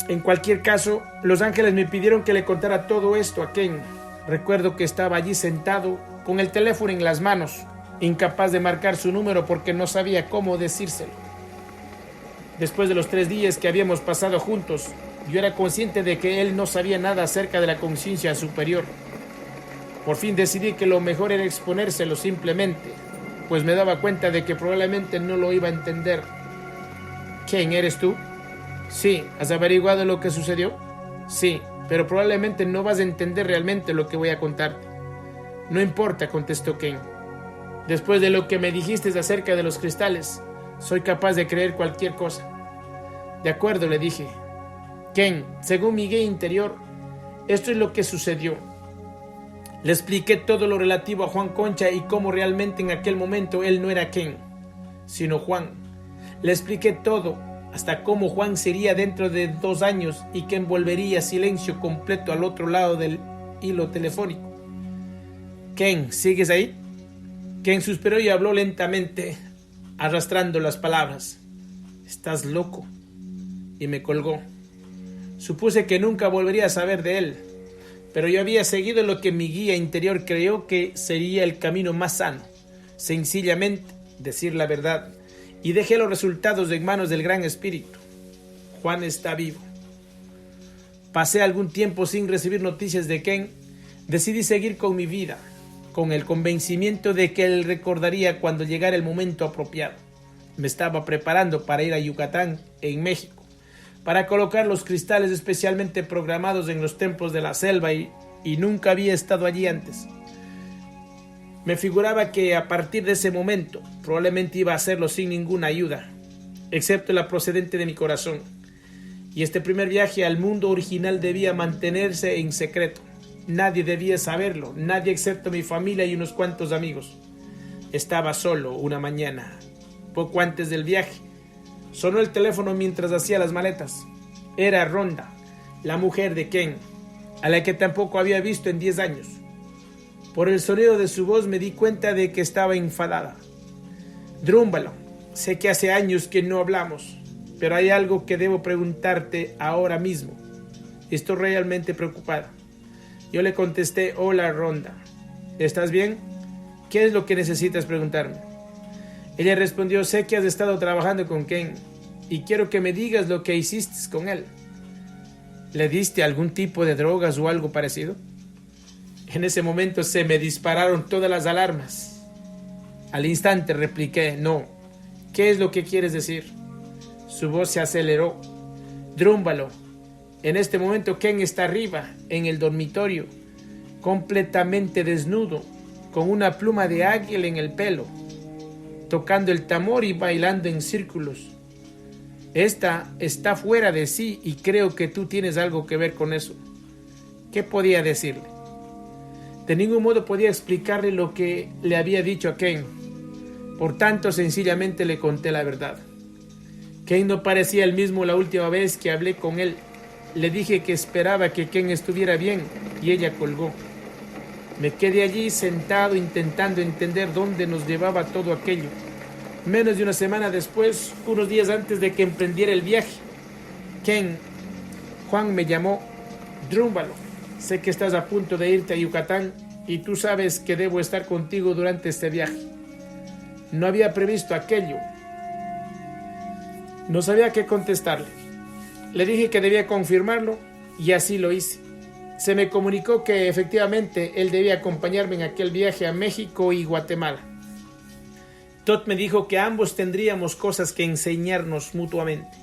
En cualquier caso, los ángeles me pidieron que le contara todo esto a Ken. Recuerdo que estaba allí sentado, con el teléfono en las manos, incapaz de marcar su número porque no sabía cómo decírselo. Después de los 3 días que habíamos pasado juntos, yo era consciente de que él no sabía nada acerca de la conciencia superior. Por fin decidí que lo mejor era exponérselo simplemente, pues me daba cuenta de que probablemente no lo iba a entender. ¿Quién eres tú? Sí. ¿Has averiguado lo que sucedió? Sí, pero probablemente no vas a entender realmente lo que voy a contarte. No importa, contestó Ken. Después de lo que me dijiste acerca de los cristales, soy capaz de creer cualquier cosa. De acuerdo, le dije. Ken, según mi guía interior, esto es lo que sucedió. Le expliqué todo lo relativo a Juan Concha y cómo realmente en aquel momento él no era Ken, sino Juan. Le expliqué todo, hasta cómo Juan sería dentro de 2 años y Ken volvería a silencio completo al otro lado del hilo telefónico. Ken, ¿sigues ahí? Ken suspiró y habló lentamente, arrastrando las palabras. Estás loco. Y me colgó. Supuse que nunca volvería a saber de él, pero yo había seguido lo que mi guía interior creyó que sería el camino más sano, sencillamente decir la verdad, y dejé los resultados en manos del Gran Espíritu. Juan está vivo. Pasé algún tiempo sin recibir noticias de Ken. Decidí seguir con mi vida, con el convencimiento de que él recordaría cuando llegara el momento apropiado. Me estaba preparando para ir a Yucatán, en México, para colocar los cristales especialmente programados en los templos de la selva y nunca había estado allí antes. Me figuraba que a partir de ese momento probablemente iba a hacerlo sin ninguna ayuda, excepto la procedente de mi corazón. Y este primer viaje al mundo original debía mantenerse en secreto. Nadie debía saberlo, nadie excepto mi familia y unos cuantos amigos. Estaba solo una mañana, poco antes del viaje. Sonó el teléfono mientras hacía las maletas. Era Rhonda, la mujer de Ken, a la que tampoco había visto en 10 años. Por el sonido de su voz me di cuenta de que estaba enfadada. Drúmbalo, sé que hace años que no hablamos, pero hay algo que debo preguntarte ahora mismo. Estoy realmente preocupada. Yo le contesté, hola Rhonda, ¿estás bien? ¿Qué es lo que necesitas preguntarme? Ella respondió, sé que has estado trabajando con Ken y quiero que me digas lo que hiciste con él. ¿Le diste algún tipo de drogas o algo parecido? En ese momento se me dispararon todas las alarmas. Al instante repliqué, no. ¿Qué es lo que quieres decir? Su voz se aceleró. Drúmbalo. En este momento Ken está arriba, en el dormitorio, completamente desnudo, con una pluma de águila en el pelo, tocando el tambor y bailando en círculos. Esta está fuera de sí y creo que tú tienes algo que ver con eso. ¿Qué podía decirle? De ningún modo podía explicarle lo que le había dicho a Ken. Por tanto, sencillamente le conté la verdad. Ken no parecía el mismo la última vez que hablé con él. Le dije que esperaba que Ken estuviera bien y ella colgó. Me quedé allí sentado intentando entender dónde nos llevaba todo aquello. Menos de una semana después, unos días antes de que emprendiera el viaje, Juan me llamó. Drúmbalo, sé que estás a punto de irte a Yucatán y tú sabes que debo estar contigo durante este viaje. No había previsto aquello. No sabía qué contestarle. Le dije que debía confirmarlo y así lo hice. Se me comunicó que efectivamente él debía acompañarme en aquel viaje a México y Guatemala. Todd me dijo que ambos tendríamos cosas que enseñarnos mutuamente.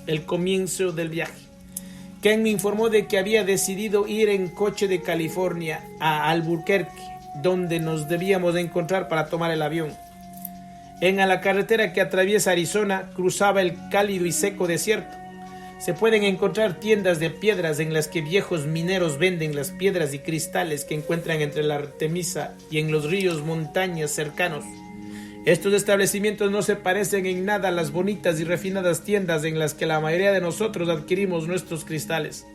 El comienzo del viaje. Ken me informó de que había decidido ir en coche de California a Albuquerque, donde nos debíamos de encontrar para tomar el avión. En la carretera que atraviesa Arizona cruzaba el cálido y seco desierto. Se pueden encontrar tiendas de piedras en las que viejos mineros venden las piedras y cristales que encuentran entre la Artemisa y en los ríos montañas cercanos. Estos establecimientos no se parecen en nada a las bonitas y refinadas tiendas en las que la mayoría de nosotros adquirimos nuestros cristales.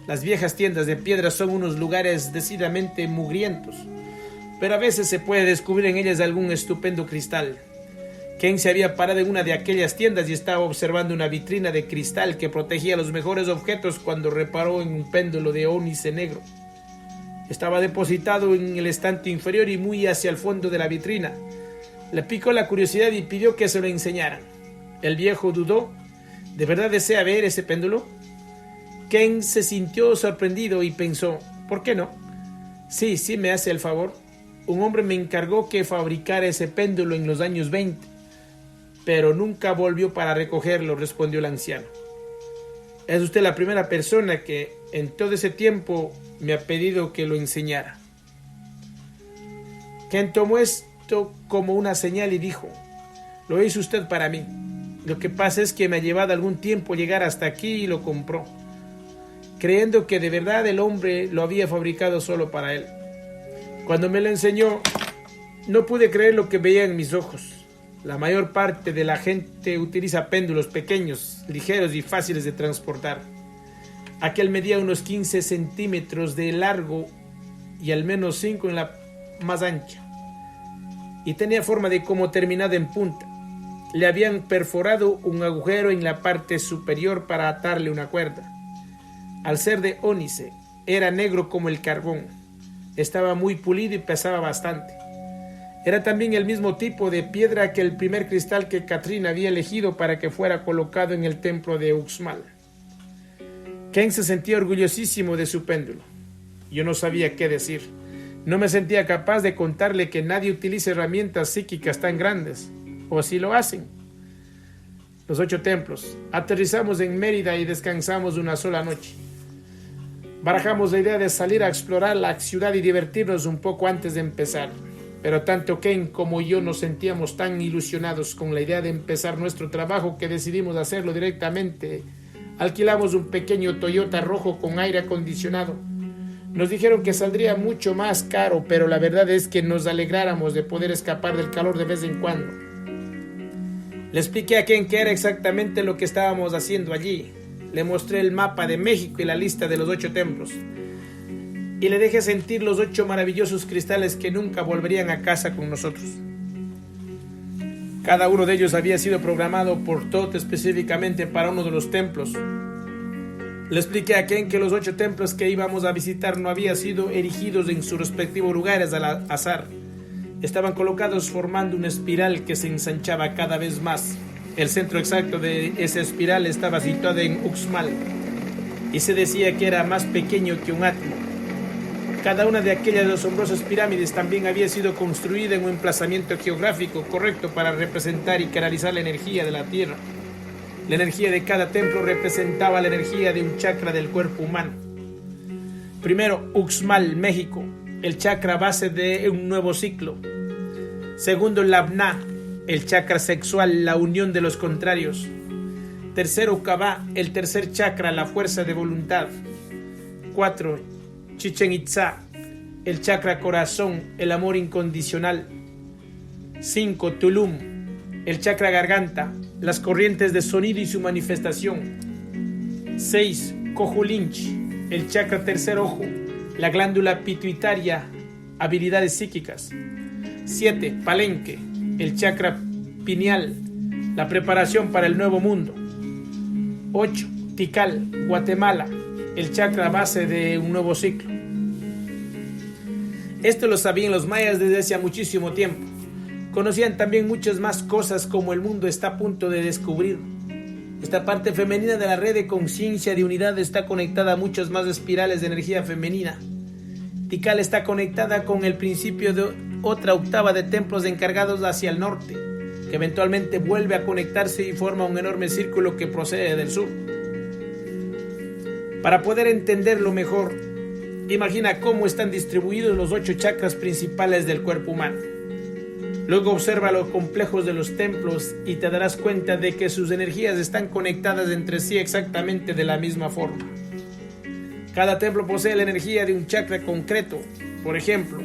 Las viejas tiendas de piedras son unos lugares decididamente mugrientos, pero a veces se puede descubrir en ellas algún estupendo cristal. Ken se había parado en una de aquellas tiendas y estaba observando una vitrina de cristal que protegía los mejores objetos cuando reparó en un péndulo de ónice negro. Estaba depositado en el estante inferior y muy hacia el fondo de la vitrina. Le picó la curiosidad y pidió que se lo enseñaran. El viejo dudó. ¿De verdad desea ver ese péndulo? Ken se sintió sorprendido y pensó, ¿por qué no? Sí, me hace el favor. Un hombre me encargó que fabricara ese péndulo en los años 20. Pero nunca volvió para recogerlo, respondió el anciano. Es usted la primera persona que en todo ese tiempo me ha pedido que lo enseñara. Ken tomó esto como una señal y dijo, lo hizo usted para mí. Lo que pasa es que me ha llevado algún tiempo llegar hasta aquí y lo compró, creyendo que de verdad el hombre lo había fabricado solo para él. Cuando me lo enseñó, no pude creer lo que veía en mis ojos. La mayor parte de la gente utiliza péndulos pequeños, ligeros y fáciles de transportar. Aquel medía unos 15 centímetros de largo y al menos 5 en la más ancha. Y tenía forma de como terminada en punta. Le habían perforado un agujero en la parte superior para atarle una cuerda. Al ser de ónice, era negro como el carbón. Estaba muy pulido y pesaba bastante. Era también el mismo tipo de piedra que el primer cristal que Catherine había elegido para que fuera colocado en el templo de Uxmal. Ken se sentía orgullosísimo de su péndulo. Yo no sabía qué decir. No me sentía capaz de contarle que nadie utiliza herramientas psíquicas tan grandes. ¿O si lo hacen? Los 8 templos. Aterrizamos en Mérida y descansamos una sola noche. Barajamos la idea de salir a explorar la ciudad y divertirnos un poco antes de empezar. Pero tanto Ken como yo nos sentíamos tan ilusionados con la idea de empezar nuestro trabajo que decidimos hacerlo directamente. Alquilamos un pequeño Toyota rojo con aire acondicionado. Nos dijeron que saldría mucho más caro, pero la verdad es que nos alegráramos de poder escapar del calor de vez en cuando. Le expliqué a Ken qué era exactamente lo que estábamos haciendo allí. Le mostré el mapa de México y la lista de los 8 templos. Y le dejé sentir los 8 maravillosos cristales que nunca volverían a casa con nosotros. Cada uno de ellos había sido programado por Todd específicamente para uno de los templos. Le expliqué a Ken que los 8 templos que íbamos a visitar no habían sido erigidos en sus respectivos lugares al azar. Estaban colocados formando una espiral que se ensanchaba cada vez más. El centro exacto de esa espiral estaba situado en Uxmal y se decía que era más pequeño que un átomo. Cada una de aquellas asombrosas pirámides también había sido construida en un emplazamiento geográfico correcto para representar y canalizar la energía de la Tierra. La energía de cada templo representaba la energía de un chakra del cuerpo humano. Primero, Uxmal, México, el chakra base de un nuevo ciclo. Segundo, Labná, el chakra sexual, la unión de los contrarios. Tercero, Kabá, el tercer chakra, la fuerza de voluntad. 4. Chichen Itzá, el chakra corazón, el amor incondicional. 5. Tulum, el chakra garganta, las corrientes de sonido y su manifestación. 6. Cojulinch, el chakra tercer ojo, la glándula pituitaria, habilidades psíquicas. 7. Palenque, el chakra pineal, la preparación para el nuevo mundo. 8. Tikal, Guatemala, el chakra base de un nuevo ciclo. Esto lo sabían los mayas desde hace muchísimo tiempo. Conocían también muchas más cosas como el mundo está a punto de descubrir. Esta parte femenina de la red de conciencia de unidad está conectada a muchas más espirales de energía femenina. Tikal está conectada con el principio de otra octava de templos encargados hacia el norte, que eventualmente vuelve a conectarse y forma un enorme círculo que procede del sur. Para poder entenderlo mejor, imagina cómo están distribuidos los 8 chakras principales del cuerpo humano. Luego observa los complejos de los templos y te darás cuenta de que sus energías están conectadas entre sí exactamente de la misma forma. Cada templo posee la energía de un chakra concreto. Por ejemplo,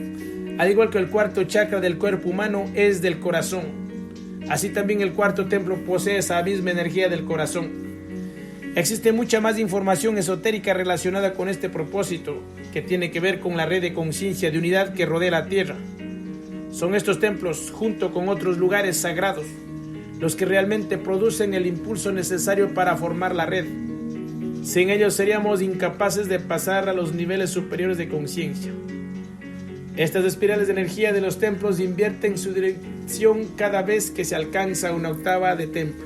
al igual que el cuarto chakra del cuerpo humano es del corazón, así también el cuarto templo posee esa misma energía del corazón. Existe mucha más información esotérica relacionada con este propósito, que tiene que ver con la red de conciencia de unidad que rodea la Tierra. Son estos templos, junto con otros lugares sagrados, los que realmente producen el impulso necesario para formar la red. Sin ellos seríamos incapaces de pasar a los niveles superiores de conciencia. Estas espirales de energía de los templos invierten su dirección cada vez que se alcanza una octava de templo.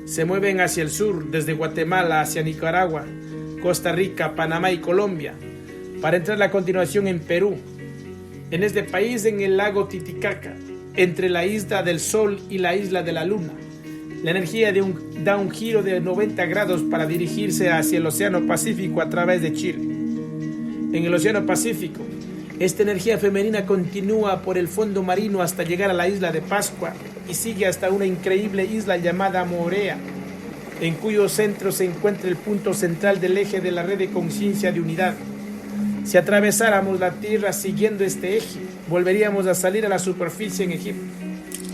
Se mueven hacia el sur, desde Guatemala hacia Nicaragua, Costa Rica, Panamá y Colombia, para entrar a continuación en Perú. En este país, en el lago Titicaca, entre la isla del Sol y la isla de la Luna, la energía da un giro de 90 grados para dirigirse hacia el Océano Pacífico a través de Chile. En el Océano Pacífico, esta energía femenina continúa por el fondo marino hasta llegar a la isla de Pascua y sigue hasta una increíble isla llamada Moorea, en cuyo centro se encuentra el punto central del eje de la red de conciencia de unidad. Si atravesáramos la Tierra siguiendo este eje, volveríamos a salir a la superficie en Egipto,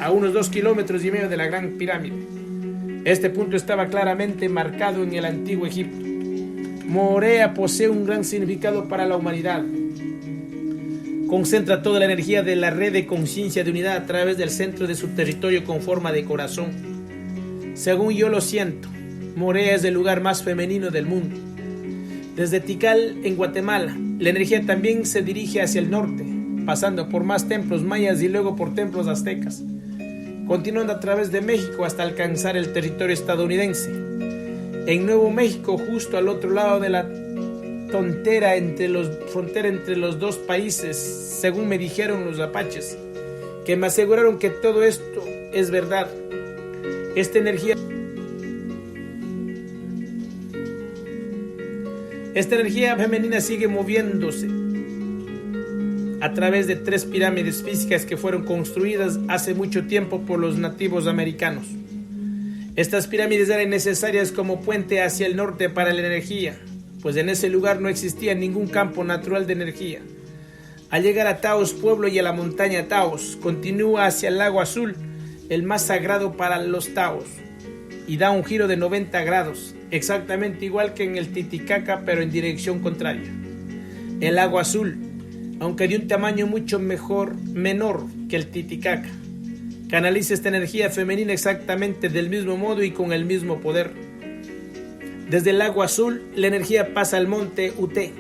a unos 2,5 kilómetros de la Gran Pirámide. Este punto estaba claramente marcado en el antiguo Egipto. Moorea posee un gran significado para la humanidad. Concentra toda la energía de la red de conciencia de unidad a través del centro de su territorio con forma de corazón. Según yo lo siento, Moorea es el lugar más femenino del mundo. Desde Tikal, en Guatemala, la energía también se dirige hacia el norte, pasando por más templos mayas y luego por templos aztecas, continuando a través de México hasta alcanzar el territorio estadounidense. En Nuevo México, justo al otro lado de la frontera entre los dos países, según me dijeron los apaches, que me aseguraron que todo esto es verdad. Esta energía femenina sigue moviéndose a través de 3 pirámides físicas que fueron construidas hace mucho tiempo por los nativos americanos. Estas pirámides eran necesarias como puente hacia el norte para la energía, pues en ese lugar no existía ningún campo natural de energía. Al llegar a Taos Pueblo y a la montaña Taos, continúa hacia el lago Azul, el más sagrado para los Taos, y da un giro de 90 grados, exactamente igual que en el Titicaca, pero en dirección contraria. El lago Azul, aunque de un tamaño mucho menor que el Titicaca, canaliza esta energía femenina exactamente del mismo modo y con el mismo poder. Desde el lago Azul, la energía pasa al monte Uté,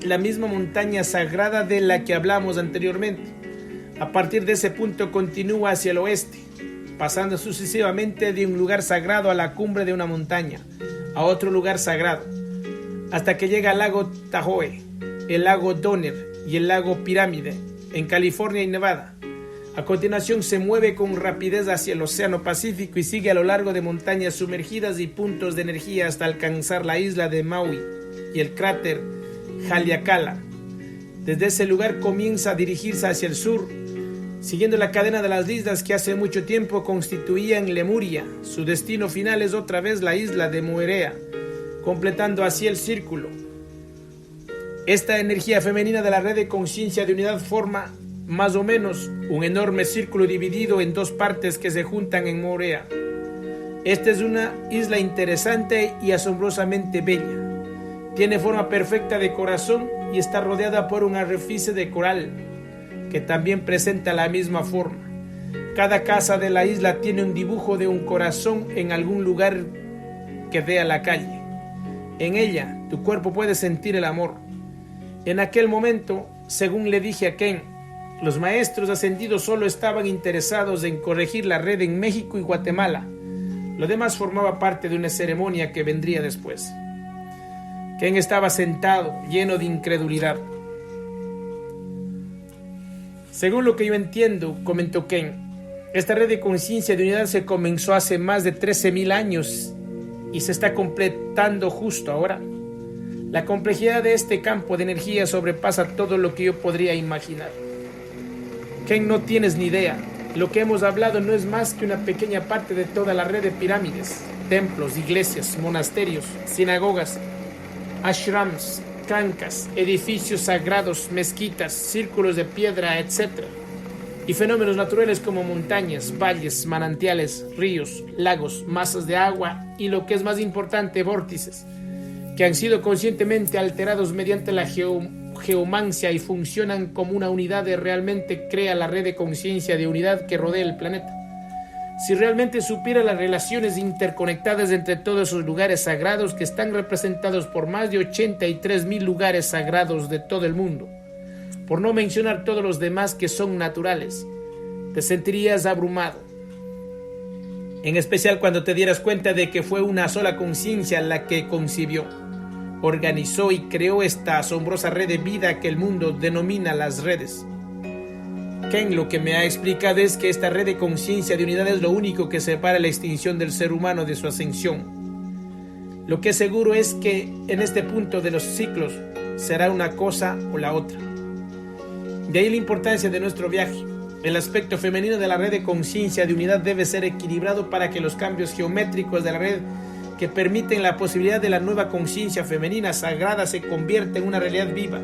la misma montaña sagrada de la que hablamos anteriormente. A partir de ese punto continúa hacia el oeste, pasando sucesivamente de un lugar sagrado a la cumbre de una montaña, a otro lugar sagrado, hasta que llega al lago Tahoe, el lago Donner y el lago Pirámide, en California y Nevada. A continuación se mueve con rapidez hacia el Océano Pacífico y sigue a lo largo de montañas sumergidas y puntos de energía hasta alcanzar la isla de Maui y el cráter Haleakala. Desde ese lugar comienza a dirigirse hacia el sur, siguiendo la cadena de las islas que hace mucho tiempo constituían Lemuria. Su destino final es otra vez la isla de Moorea, completando así el círculo. Esta energía femenina de la red de conciencia de unidad forma más o menos un enorme círculo dividido en 2 partes que se juntan en Moorea. Esta es una isla interesante y asombrosamente bella. Tiene forma perfecta de corazón y está rodeada por un arrecife de coral que también presenta la misma forma. Cada casa de la isla tiene un dibujo de un corazón en algún lugar que dé a la calle. En ella, tu cuerpo puede sentir el amor. En aquel momento, según le dije a Ken, los maestros ascendidos solo estaban interesados en corregir la red en México y Guatemala, Lo demás formaba parte de una ceremonia que vendría después. Ken estaba sentado, lleno de incredulidad. Según lo que yo entiendo, comentó Ken, esta red de conciencia de unidad se comenzó hace más de 13.000 años y se está completando justo ahora. La complejidad de este campo de energía sobrepasa todo lo que yo podría imaginar. Ken, no tienes ni idea. Lo que hemos hablado no es más que una pequeña parte de toda la red de pirámides, templos, iglesias, monasterios, sinagogas, ashrams, cancas, edificios sagrados, mezquitas, círculos de piedra, etc. Y fenómenos naturales como montañas, valles, manantiales, ríos, lagos, masas de agua y, lo que es más importante, vórtices, que han sido conscientemente alterados mediante la geomancia y funcionan como una unidad que realmente crea la red de conciencia de unidad que rodea el planeta. Si realmente supiera las relaciones interconectadas entre todos esos lugares sagrados que están representados por más de 83.000 lugares sagrados de todo el mundo, por no mencionar todos los demás que son naturales, te sentirías abrumado. En especial cuando te dieras cuenta de que fue una sola conciencia la que concibió, organizó y creó esta asombrosa red de vida que el mundo denomina las redes. Ken, lo que me ha explicado es que esta red de conciencia de unidad es lo único que separa la extinción del ser humano de su ascensión. Lo que es seguro es que en este punto de los ciclos será una cosa o la otra. De ahí la importancia de nuestro viaje. El aspecto femenino de la red de conciencia de unidad debe ser equilibrado para que los cambios geométricos de la red que permiten la posibilidad de la nueva conciencia femenina sagrada se convierta en una realidad viva,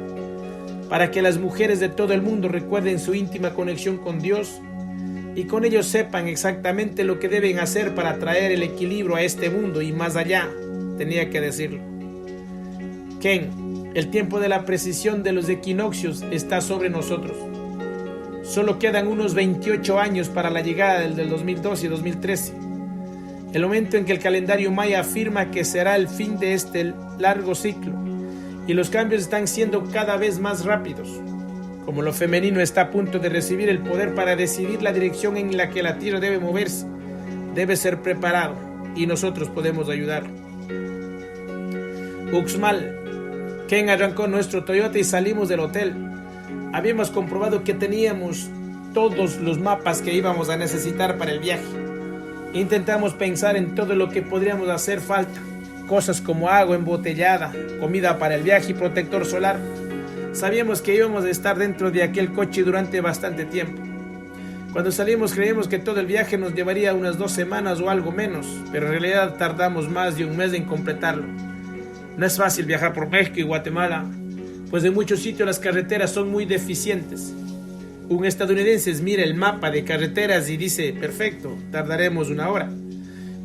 para que las mujeres de todo el mundo recuerden su íntima conexión con Dios y con ello sepan exactamente lo que deben hacer para traer el equilibrio a este mundo y más allá, tenía que decirlo. Ken, el tiempo de la precisión de los equinoccios está sobre nosotros. Solo quedan unos 28 años para la llegada del 2012 y 2013, el momento en que el calendario maya afirma que será el fin de este largo ciclo. Y los cambios están siendo cada vez más rápidos. Como lo femenino está a punto de recibir el poder para decidir la dirección en la que la Tierra debe moverse, debe ser preparado y nosotros podemos ayudar. Uxmal, Ken arrancó nuestro Toyota y salimos del hotel. Habíamos comprobado que teníamos todos los mapas que íbamos a necesitar para el viaje. Intentamos pensar en todo lo que podríamos hacer falta. Cosas como agua embotellada, comida para el viaje y protector solar. Sabíamos que íbamos a estar dentro de aquel coche durante bastante tiempo. Cuando salimos creímos que todo el viaje nos llevaría unas 2 semanas o algo menos, pero en realidad tardamos más de un mes en completarlo. No es fácil viajar por México y Guatemala, pues en muchos sitios las carreteras son muy deficientes. Un estadounidense mira el mapa de carreteras y dice, perfecto, tardaremos 1 hora.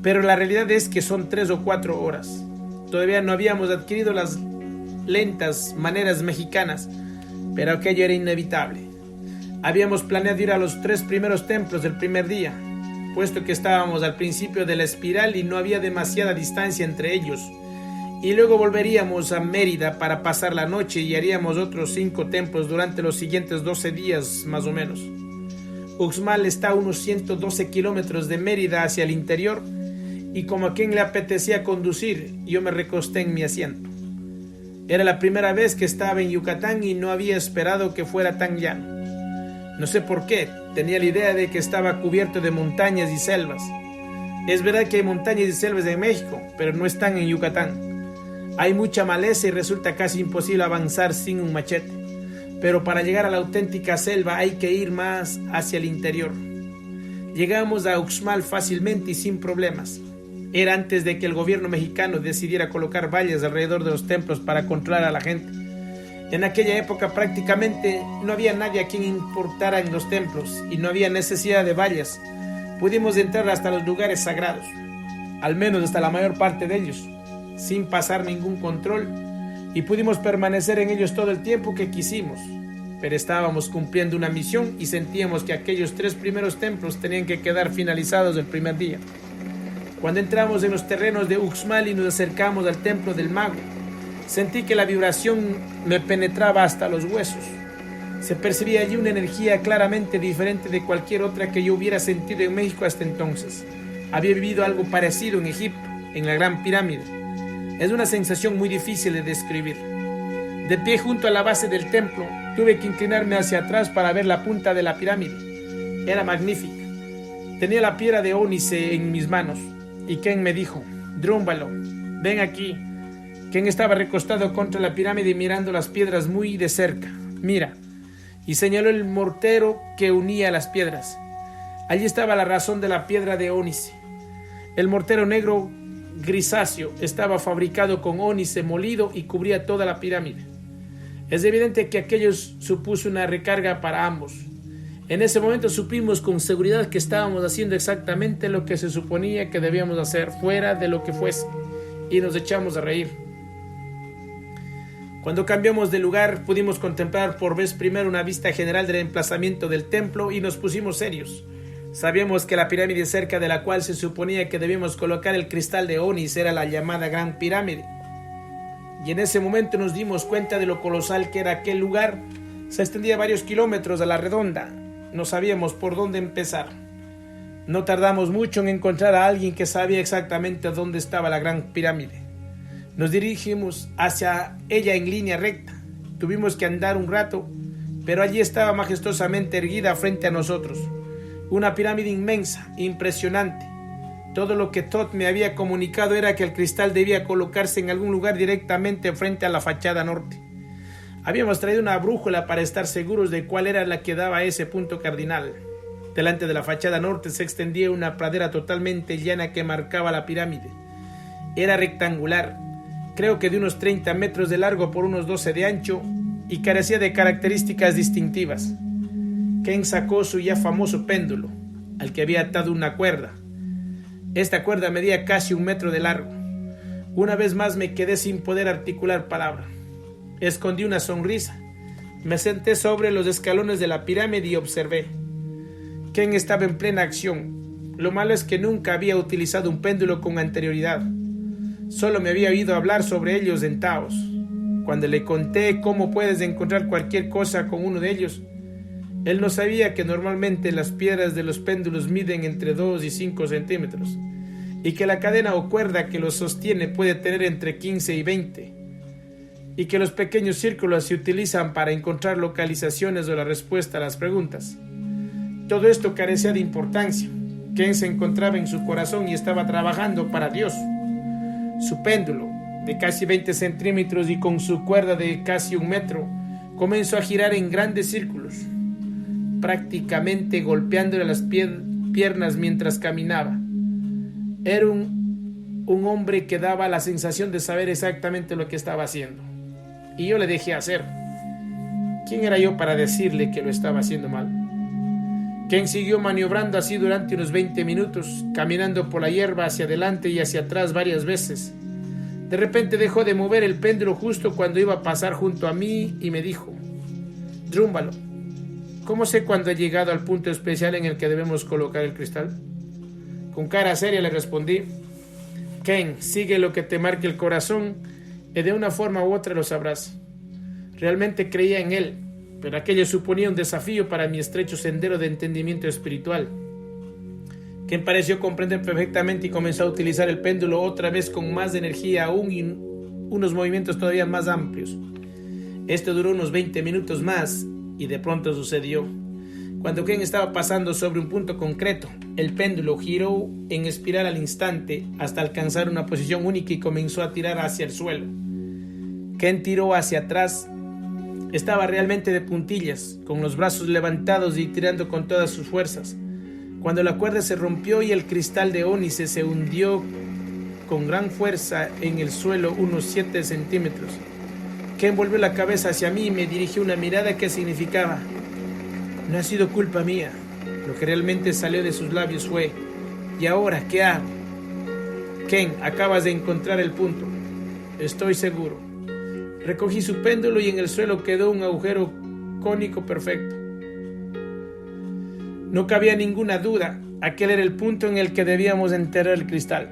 Pero la realidad es que son 3 o 4 horas. Todavía no habíamos adquirido las lentas maneras mexicanas, pero aquello era inevitable. Habíamos planeado ir a los 3 primeros templos del primer día, puesto que estábamos al principio de la espiral y no había demasiada distancia entre ellos. Y luego volveríamos a Mérida para pasar la noche y haríamos otros 5 templos durante los siguientes 12 días más o menos. Uxmal está a unos 112 kilómetros de Mérida hacia el interior, y como a quien le apetecía conducir, yo me recosté en mi asiento. Era la primera vez que estaba en Yucatán y no había esperado que fuera tan llano. No sé por qué, tenía la idea de que estaba cubierto de montañas y selvas. Es verdad que hay montañas y selvas en México, pero no están en Yucatán. Hay mucha maleza y resulta casi imposible avanzar sin un machete. Pero para llegar a la auténtica selva hay que ir más hacia el interior. Llegamos a Uxmal fácilmente y sin problemas. Era antes de que el gobierno mexicano decidiera colocar vallas alrededor de los templos para controlar a la gente. En aquella época prácticamente no había nadie a quien importara en los templos y no había necesidad de vallas. Pudimos entrar hasta los lugares sagrados, al menos hasta la mayor parte de ellos, sin pasar ningún control, y pudimos permanecer en ellos todo el tiempo que quisimos. Pero estábamos cumpliendo una misión y sentíamos que aquellos 3 primeros templos tenían que quedar finalizados el primer día. Cuando entramos en los terrenos de Uxmal y nos acercamos al templo del mago, sentí que la vibración me penetraba hasta los huesos. Se percibía allí una energía claramente diferente de cualquier otra que yo hubiera sentido en México hasta entonces. Había vivido algo parecido en Egipto, en la Gran Pirámide. Es una sensación muy difícil de describir. De pie junto a la base del templo, tuve que inclinarme hacia atrás para ver la punta de la pirámide. Era magnífica. Tenía la piedra de ónice en mis manos. Y Ken me dijo: Drúmbalo, ven aquí. Ken estaba recostado contra la pirámide mirando las piedras muy de cerca. Mira. Y señaló el mortero que unía las piedras. Allí estaba la razón de la piedra de ónice. El mortero negro grisáceo estaba fabricado con ónice molido y cubría toda la pirámide. Es evidente que aquello supuso una recarga para ambos. En ese momento supimos con seguridad que estábamos haciendo exactamente lo que se suponía que debíamos hacer, fuera de lo que fuese, y nos echamos a reír. Cuando cambiamos de lugar, pudimos contemplar por vez primera una vista general del emplazamiento del templo y nos pusimos serios. Sabíamos que la pirámide cerca de la cual se suponía que debíamos colocar el cristal de ónice era la llamada Gran Pirámide. Y en ese momento nos dimos cuenta de lo colosal que era aquel lugar. Se extendía varios kilómetros a la redonda. No sabíamos por dónde empezar. No tardamos mucho en encontrar a alguien que sabía exactamente dónde estaba la Gran Pirámide. Nos dirigimos hacia ella en línea recta. Tuvimos que andar un rato, pero allí estaba majestuosamente erguida frente a nosotros. Una pirámide inmensa, impresionante. Todo lo que Todd me había comunicado era que el cristal debía colocarse en algún lugar directamente frente a la fachada norte. Habíamos traído una brújula para estar seguros de cuál era la que daba a ese punto cardinal. Delante de la fachada norte se extendía una pradera totalmente llana que marcaba la pirámide. Era rectangular, creo que de unos 30 metros de largo por unos 12 de ancho, y carecía de características distintivas. Ken sacó su ya famoso péndulo, al que había atado una cuerda. Esta cuerda medía casi 1 metro de largo. Una vez más me quedé sin poder articular palabra. Escondí una sonrisa. Me senté sobre los escalones de la pirámide y observé. Ken estaba en plena acción. Lo malo es que nunca había utilizado un péndulo con anterioridad. Solo me había oído hablar sobre ellos en Taos. Cuando le conté cómo puedes encontrar cualquier cosa con uno de ellos, él no sabía que normalmente las piedras de los péndulos miden entre 2 y 5 centímetros y que la cadena o cuerda que los sostiene puede tener entre 15 y 20 y que los pequeños círculos se utilizan para encontrar localizaciones o la respuesta a las preguntas. Todo esto carecía de importancia. Ken se encontraba en su corazón y estaba trabajando para Dios. Su péndulo, de casi 20 centímetros y con su cuerda de casi 1 metro, comenzó a girar en grandes círculos, prácticamente golpeándole las piernas mientras caminaba. Era un hombre que daba la sensación de saber exactamente lo que estaba haciendo. Y yo le dejé hacer. ¿Quién era yo para decirle que lo estaba haciendo mal? Ken siguió maniobrando así durante unos 20 minutos, caminando por la hierba hacia adelante y hacia atrás varias veces. De repente dejó de mover el péndulo justo cuando iba a pasar junto a mí y me dijo: Drúmbalo, ¿cómo sé cuándo he llegado al punto especial en el que debemos colocar el cristal? Con cara seria le respondí: Ken, sigue lo que te marque el corazón y de una forma u otra lo sabrás. Realmente creía en él, pero aquello suponía un desafío para mi estrecho sendero de entendimiento espiritual. Ken pareció comprender perfectamente y comenzó a utilizar el péndulo otra vez con más energía aún y unos movimientos todavía más amplios. Esto duró unos 20 minutos más y de pronto sucedió. Cuando Ken estaba pasando sobre un punto concreto, el péndulo giró en espiral al instante hasta alcanzar una posición única y comenzó a tirar hacia el suelo. Ken tiró hacia atrás. Estaba realmente de puntillas, con los brazos levantados y tirando con todas sus fuerzas, cuando la cuerda se rompió y el cristal de ónice se hundió con gran fuerza en el suelo unos 7 centímetros. Ken volvió la cabeza hacia mí y me dirigió una mirada que significaba: no ha sido culpa mía. Lo que realmente salió de sus labios fue: ¿y ahora qué hago? Ken, acabas de encontrar el punto. Estoy seguro. Recogí su péndulo y en el suelo quedó un agujero cónico perfecto. No cabía ninguna duda, aquel era el punto en el que debíamos enterrar el cristal.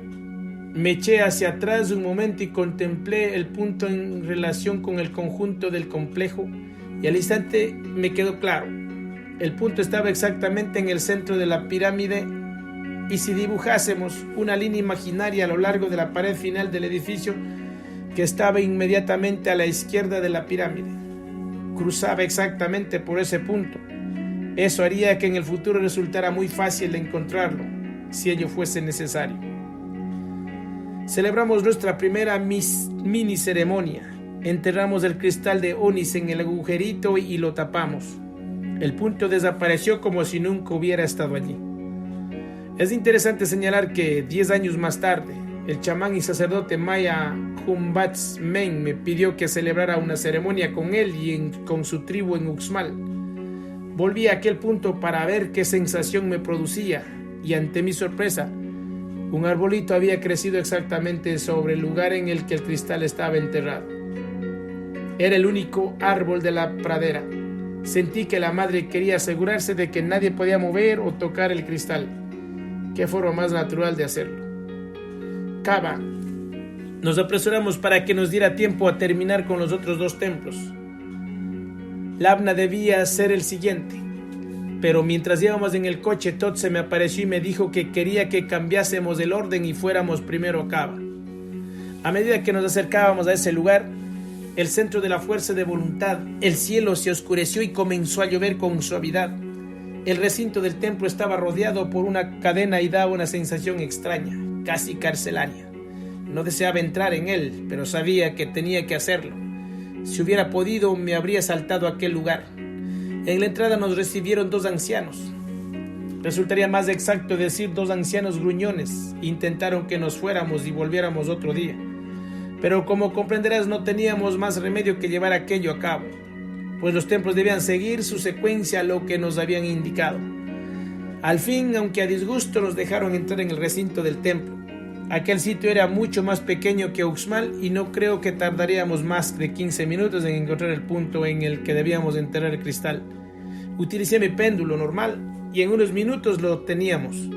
Me eché hacia atrás un momento y contemplé el punto en relación con el conjunto del complejo, y al instante me quedó claro. El punto estaba exactamente en el centro de la pirámide ¿Y si dibujásemos una línea imaginaria a lo largo de la pared final del edificio que estaba inmediatamente a la izquierda de la pirámide? Cruzaba exactamente por ese punto. Eso haría que en el futuro resultara muy fácil encontrarlo, si ello fuese necesario. Celebramos nuestra primera mini ceremonia. Enterramos el cristal de Onis en el agujerito y lo tapamos. El punto desapareció como si nunca hubiera estado allí. Es interesante señalar que 10 años más tarde, el chamán y sacerdote maya Humbats Men me pidió que celebrara una ceremonia con él y con su tribu en Uxmal. Volví a aquel punto para ver qué sensación me producía y ante mi sorpresa, un arbolito había crecido exactamente sobre el lugar en el que el cristal estaba enterrado. Era el único árbol de la pradera. Sentí que la madre quería asegurarse de que nadie podía mover o tocar el cristal. Qué forma más natural de hacerlo. Kaba. Nos apresuramos para que nos diera tiempo a terminar con los otros 2 templos. Labna debía ser el siguiente. Pero mientras íbamos en el coche, Todd se me apareció y me dijo que quería que cambiásemos el orden y fuéramos primero a Kaba. A medida que nos acercábamos a ese lugar, el centro de la fuerza de voluntad, el cielo se oscureció y comenzó a llover con suavidad. El recinto del templo estaba rodeado por una cadena y daba una sensación extraña, casi carcelaria. No deseaba entrar en él, pero sabía que tenía que hacerlo. Si hubiera podido, me habría saltado a aquel lugar. En la entrada nos recibieron 2 ancianos. Resultaría más exacto decir 2 ancianos gruñones. Intentaron que nos fuéramos y volviéramos otro día. Pero como comprenderás, no teníamos más remedio que llevar aquello a cabo, pues los templos debían seguir su secuencia a lo que nos habían indicado. Al fin, aunque a disgusto, nos dejaron entrar en el recinto del templo. Aquel sitio era mucho más pequeño que Uxmal y no creo que tardaríamos más de 15 minutos en encontrar el punto en el que debíamos enterrar el cristal. Utilicé mi péndulo normal y en unos minutos lo teníamos.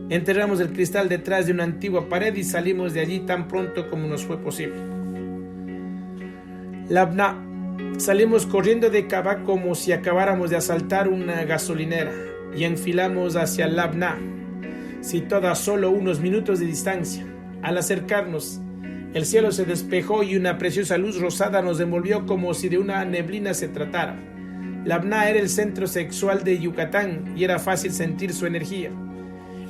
Enterramos el cristal detrás de una antigua pared y salimos de allí tan pronto como nos fue posible. Labna. Salimos corriendo de Kaba como si acabáramos de asaltar una gasolinera y enfilamos hacia Labna, situada a solo unos minutos de distancia. Al acercarnos, el cielo se despejó y una preciosa luz rosada nos envolvió como si de una neblina se tratara. Labna era el centro sexual de Yucatán y era fácil sentir su energía.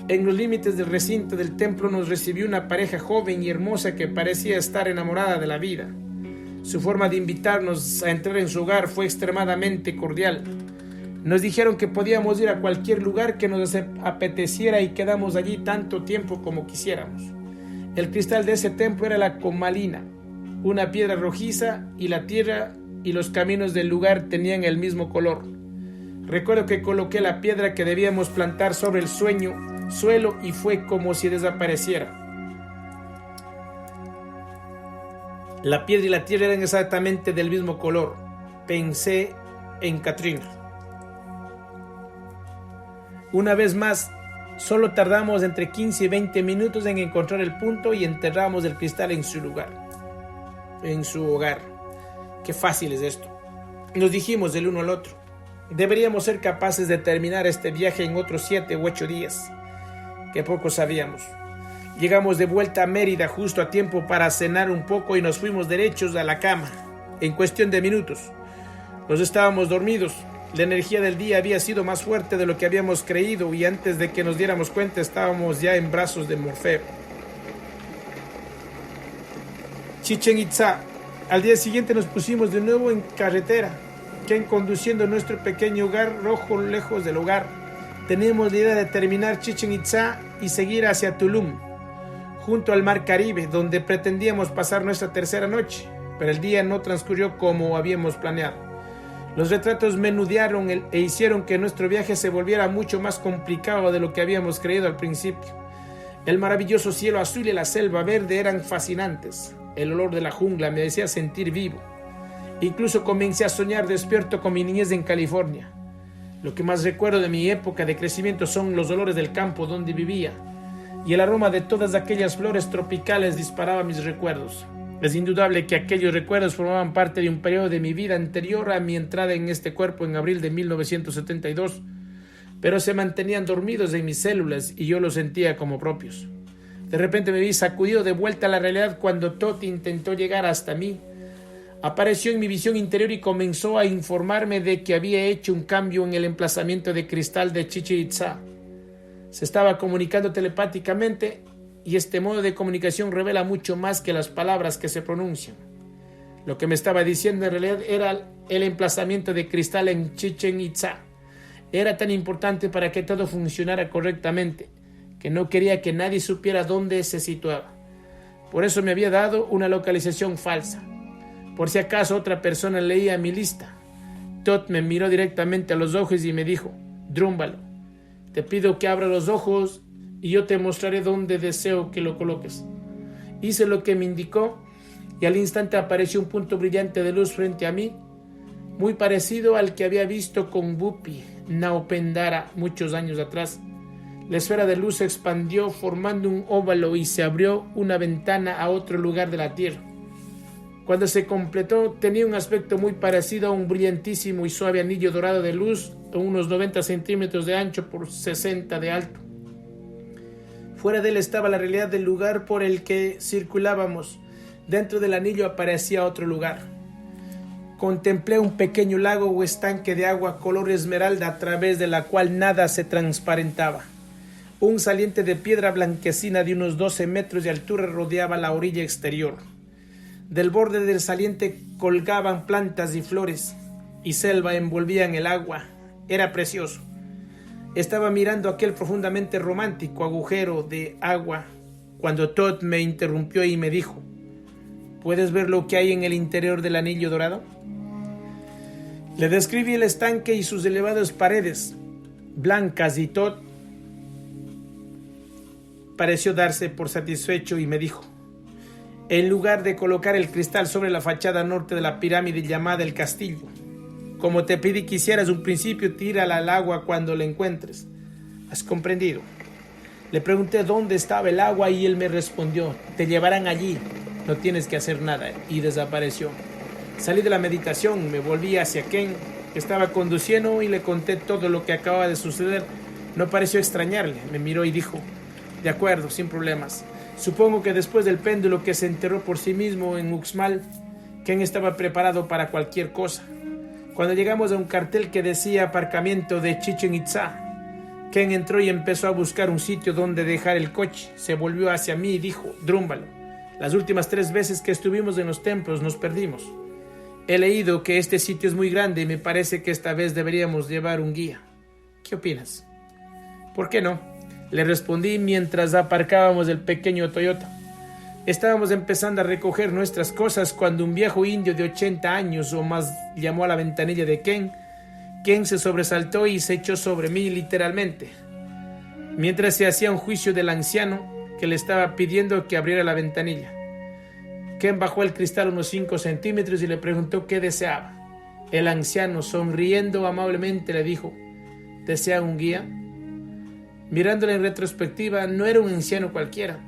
En los límites del recinto del templo nos recibió una pareja joven y hermosa que parecía estar enamorada de la vida. Su forma de invitarnos a entrar en su hogar fue extremadamente cordial. Nos dijeron que podíamos ir a cualquier lugar que nos apeteciera y quedamos allí tanto tiempo como quisiéramos. El cristal de ese templo era la comalina, una piedra rojiza, y la tierra y los caminos del lugar tenían el mismo color. Recuerdo que coloqué la piedra que debíamos plantar sobre el suelo y fue como si desapareciera. La piedra y la tierra eran exactamente del mismo color. Pensé en Katrina. Una vez más, solo tardamos entre 15 y 20 minutos en encontrar el punto y enterramos el cristal en su lugar, en su hogar. Qué fácil es esto. Nos dijimos el uno al otro. Deberíamos ser capaces de terminar este viaje en otros 7 u 8 días. Que poco sabíamos. Llegamos de vuelta a Mérida justo a tiempo para cenar un poco y nos fuimos derechos a la cama. En cuestión de minutos. Los estábamos dormidos. La energía del día había sido más fuerte de lo que habíamos creído y antes de que nos diéramos cuenta estábamos ya en brazos de Morfeo. Chichén Itzá. Al día siguiente nos pusimos de nuevo en carretera, Ken conduciendo nuestro pequeño hogar rojo lejos del hogar. Teníamos la idea de terminar Chichén Itzá y seguir hacia Tulum, junto al mar Caribe, donde pretendíamos pasar nuestra tercera noche, pero el día no transcurrió como habíamos planeado. Los retratos menudearon e hicieron que nuestro viaje se volviera mucho más complicado de lo que habíamos creído al principio. El maravilloso cielo azul y la selva verde eran fascinantes. El olor de la jungla me hacía sentir vivo. Incluso comencé a soñar despierto con mi niñez en California. Lo que más recuerdo de mi época de crecimiento son los olores del campo donde vivía, y el aroma de todas aquellas flores tropicales disparaba mis recuerdos. Es indudable que aquellos recuerdos formaban parte de un periodo de mi vida anterior a mi entrada en este cuerpo en abril de 1972, pero se mantenían dormidos en mis células y yo los sentía como propios. De repente me vi sacudido de vuelta a la realidad cuando Thoth intentó llegar hasta mí. Apareció en mi visión interior y comenzó a informarme de que había hecho un cambio en el emplazamiento de cristal de Chichén Itzá. Se estaba comunicando telepáticamente y este modo de comunicación revela mucho más que las palabras que se pronuncian. Lo que me estaba diciendo en realidad era el emplazamiento de cristal en Chichén Itzá. Era tan importante para que todo funcionara correctamente que no quería que nadie supiera dónde se situaba. Por eso me había dado una localización falsa. Por si acaso otra persona leía mi lista. Thoth me miró directamente a los ojos y me dijo: Drúmbalo, te pido que abra los ojos y yo te mostraré dónde deseo que lo coloques. Hice lo que me indicó y al instante apareció un punto brillante de luz frente a mí, muy parecido al que había visto con Bupi Naopendara muchos años atrás. La esfera de luz se expandió formando un óvalo y se abrió una ventana a otro lugar de la Tierra. Cuando se completó, tenía un aspecto muy parecido a un brillantísimo y suave anillo dorado de luz, de unos 90 centímetros de ancho por 60 de alto. Fuera de él estaba la realidad del lugar por el que circulábamos. Dentro del anillo aparecía otro lugar. Contemplé un pequeño lago o estanque de agua color esmeralda a través de la cual nada se transparentaba. Un saliente de piedra blanquecina de unos 12 metros de altura rodeaba la orilla exterior. Del borde del saliente colgaban plantas y flores, y selva envolvían el agua. Era precioso. Estaba mirando aquel profundamente romántico agujero de agua cuando Thoth me interrumpió y me dijo: ¿puedes ver lo que hay en el interior del anillo dorado? Le describí el estanque y sus elevadas paredes blancas y Thoth pareció darse por satisfecho y me dijo: en lugar de colocar el cristal sobre la fachada norte de la pirámide llamada el castillo, como te pedí que hicieras un principio, tírala al agua cuando la encuentres. ¿Has comprendido? Le pregunté dónde estaba el agua y él me respondió: te llevarán allí, no tienes que hacer nada, y desapareció. Salí de la meditación, me volví hacia Ken, que estaba conduciendo, y le conté todo lo que acababa de suceder. No pareció extrañarle, me miró y dijo: de acuerdo, sin problemas. Supongo que después del péndulo que se enterró por sí mismo en Uxmal, Ken estaba preparado para cualquier cosa. Cuando llegamos a un cartel que decía aparcamiento de Chichén Itzá, Ken entró y empezó a buscar un sitio donde dejar el coche. Se volvió hacia mí y dijo: Drúmbalo, las últimas 3 veces que estuvimos en los templos nos perdimos. He leído que este sitio es muy grande y me parece que esta vez deberíamos llevar un guía. ¿Qué opinas? ¿Por qué no?, le respondí mientras aparcábamos el pequeño Toyota. Estábamos empezando a recoger nuestras cosas cuando un viejo indio de 80 años o más llamó a la ventanilla de Ken. Ken se sobresaltó y se echó sobre mí literalmente, mientras se hacía un juicio del anciano que le estaba pidiendo que abriera la ventanilla. Ken bajó el cristal unos 5 centímetros y le preguntó qué deseaba. El anciano, sonriendo amablemente, le dijo: ¿desea un guía? Mirándole en retrospectiva, no era un anciano cualquiera.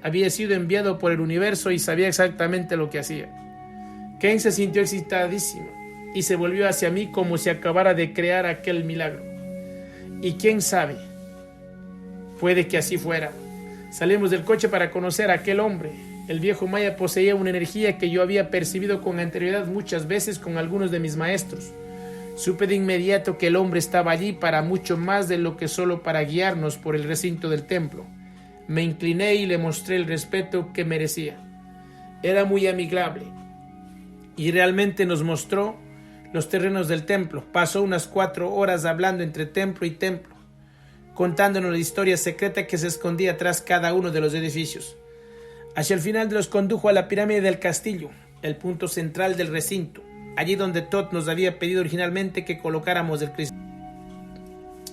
Había sido enviado por el universo y sabía exactamente lo que hacía. Ken se sintió excitadísimo y se volvió hacia mí como si acabara de crear aquel milagro. Y quién sabe, puede que así fuera. Salimos del coche para conocer a aquel hombre. El viejo maya poseía una energía que yo había percibido con anterioridad muchas veces con algunos de mis maestros. Supe de inmediato que el hombre estaba allí para mucho más de lo que solo para guiarnos por el recinto del templo. Me incliné y le mostré el respeto que merecía. Era muy amigable y realmente nos mostró los terrenos del templo. Pasó unas 4 horas hablando entre templo y templo, contándonos la historia secreta que se escondía tras cada uno de los edificios. Hacia el final nos condujo a la pirámide del castillo, el punto central del recinto, allí donde Thoth nos había pedido originalmente que colocáramos el cristal.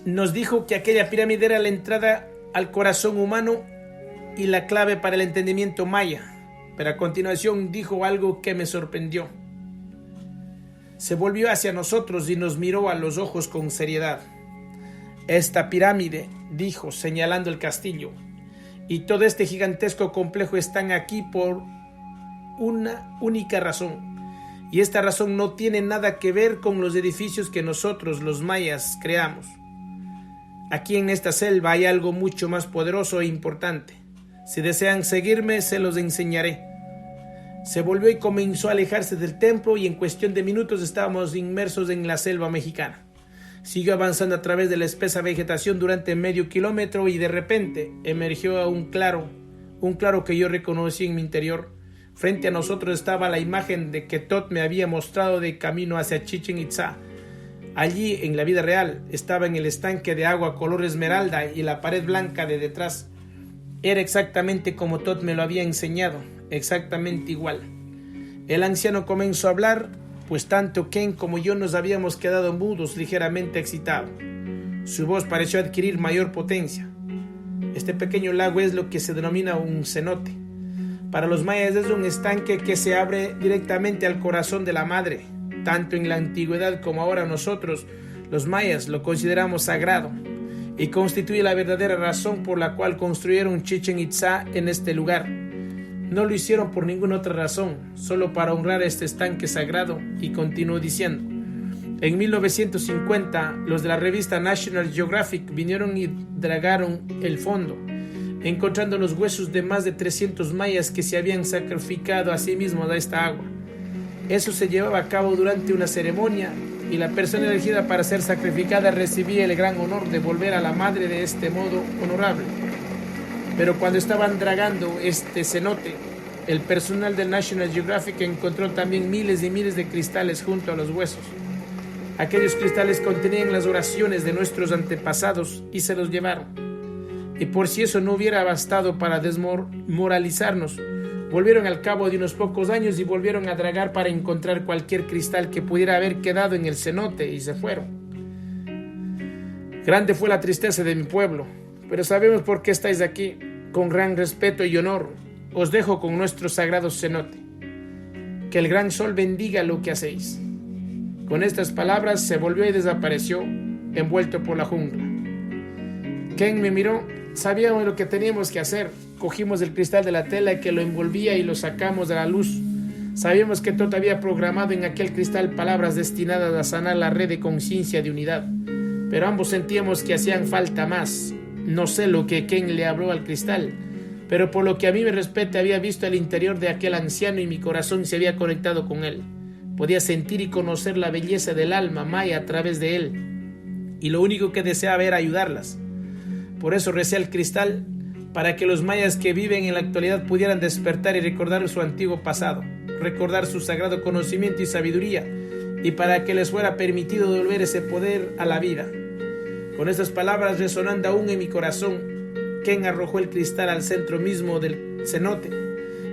Nos dijo que aquella pirámide era la entrada al corazón humano y la clave para el entendimiento maya, pero a continuación dijo algo que me sorprendió. Se volvió hacia nosotros y nos miró a los ojos con seriedad. Esta pirámide, dijo, señalando el castillo, y todo este gigantesco complejo están aquí por una única razón. Y esta razón no tiene nada que ver con los edificios que nosotros, los mayas, creamos. Aquí en esta selva hay algo mucho más poderoso e importante. Si desean seguirme, se los enseñaré. Se volvió y comenzó a alejarse del templo y en cuestión de minutos estábamos inmersos en la selva mexicana. Siguió avanzando a través de la espesa vegetación durante medio kilómetro y de repente emergió un claro que yo reconocí en mi interior. Frente a nosotros estaba la imagen de que Tot me había mostrado de camino hacia Chichén Itzá. Allí, en la vida real, estaba en el estanque de agua color esmeralda y la pared blanca de detrás. Era exactamente como Tot me lo había enseñado, exactamente igual. El anciano comenzó a hablar, pues tanto Ken como yo nos habíamos quedado mudos, ligeramente excitados. Su voz pareció adquirir mayor potencia. Este pequeño lago es lo que se denomina un cenote. Para los mayas es un estanque que se abre directamente al corazón de la madre. Tanto en la antigüedad como ahora nosotros, los mayas, lo consideramos sagrado y constituye la verdadera razón por la cual construyeron Chichén Itzá en este lugar. No lo hicieron por ninguna otra razón, solo para honrar este estanque sagrado, y continuó diciendo: en 1950, los de la revista National Geographic vinieron y dragaron el fondo, encontrando los huesos de más de 300 mayas que se habían sacrificado a sí mismos a esta agua. Eso se llevaba a cabo durante una ceremonia y la persona elegida para ser sacrificada recibía el gran honor de volver a la madre de este modo honorable. Pero cuando estaban dragando este cenote, el personal del National Geographic encontró también miles y miles de cristales junto a los huesos. Aquellos cristales contenían las oraciones de nuestros antepasados y se los llevaron. Y por si eso no hubiera bastado para desmoralizarnos, volvieron al cabo de unos pocos años y volvieron a dragar para encontrar cualquier cristal que pudiera haber quedado en el cenote y se fueron. Grande fue la tristeza de mi pueblo, pero sabemos por qué estáis aquí. Con gran respeto y honor os dejo con nuestro sagrado cenote. Que el gran sol bendiga lo que hacéis. Con estas palabras se volvió y desapareció, envuelto por la jungla. Ken me miró. Sabíamos lo que teníamos que hacer. Cogimos el cristal de la tela que lo envolvía y lo sacamos de la luz. Sabíamos que Tot había programado en aquel cristal palabras destinadas a sanar la red de conciencia de unidad. Pero ambos sentíamos que hacían falta más. No sé lo que Ken le habló al cristal, pero por lo que a mí me respeta había visto el interior de aquel anciano y mi corazón se había conectado con él. Podía sentir y conocer la belleza del alma maya a través de él. Y lo único que deseaba era ayudarlas. Por eso recé al cristal, para que los mayas que viven en la actualidad pudieran despertar y recordar su antiguo pasado, recordar su sagrado conocimiento y sabiduría, y para que les fuera permitido devolver ese poder a la vida. Con estas palabras resonando aún en mi corazón, Ken arrojó el cristal al centro mismo del cenote.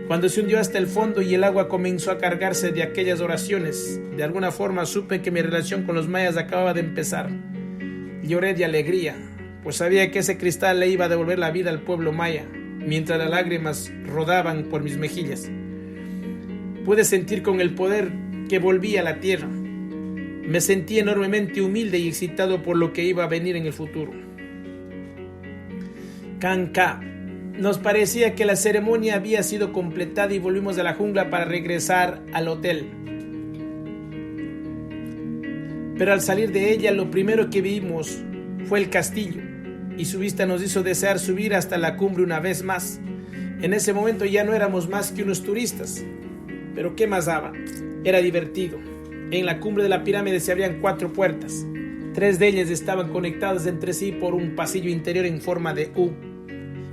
Cuando se hundió hasta el fondo y el agua comenzó a cargarse de aquellas oraciones, de alguna forma supe que mi relación con los mayas acababa de empezar. Lloré de alegría, pues sabía que ese cristal le iba a devolver la vida al pueblo maya, mientras las lágrimas rodaban por mis mejillas. Pude sentir con el poder que volvía a la tierra. Me sentí enormemente humilde y excitado por lo que iba a venir en el futuro. Kanka. Nos parecía que la ceremonia había sido completada y volvimos a la jungla para regresar al hotel. Pero al salir de ella, lo primero que vimos fue el castillo, y su vista nos hizo desear subir hasta la cumbre una vez más. En ese momento ya no éramos más que unos turistas, pero ¿qué más daba? Era divertido. En la cumbre de la pirámide se abrían 4 puertas. 3 de ellas estaban conectadas entre sí por un pasillo interior en forma de U.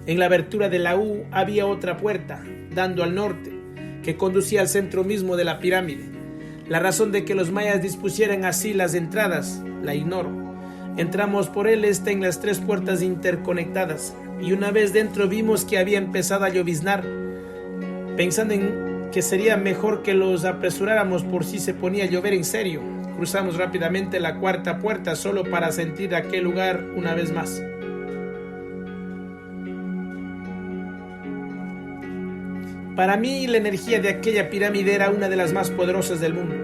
En la abertura de la U había otra puerta, dando al norte, que conducía al centro mismo de la pirámide. La razón de que los mayas dispusieran así las entradas, la ignoro. Entramos por el este en las 3 puertas interconectadas, y una vez dentro vimos que había empezado a lloviznar. Pensando en que sería mejor que los apresuráramos por si se ponía a llover en serio, cruzamos rápidamente la 4ª puerta solo para sentir aquel lugar una vez más. Para mí, la energía de aquella pirámide era una de las más poderosas del mundo.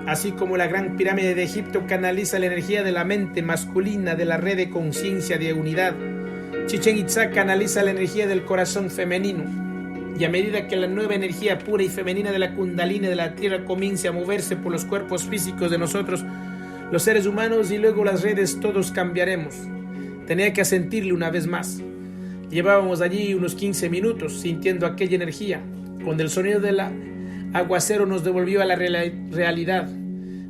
Así como la gran pirámide de Egipto canaliza la energía de la mente masculina de la red de conciencia de unidad, Chichén Itzá canaliza la energía del corazón femenino. Y a medida que la nueva energía pura y femenina de la Kundalini de la Tierra comience a moverse por los cuerpos físicos de nosotros, los seres humanos y luego las redes, todos cambiaremos. Tenía que sentirle una vez más. Llevábamos allí unos 15 minutos sintiendo aquella energía, cuando el sonido del aguacero nos devolvió a la realidad.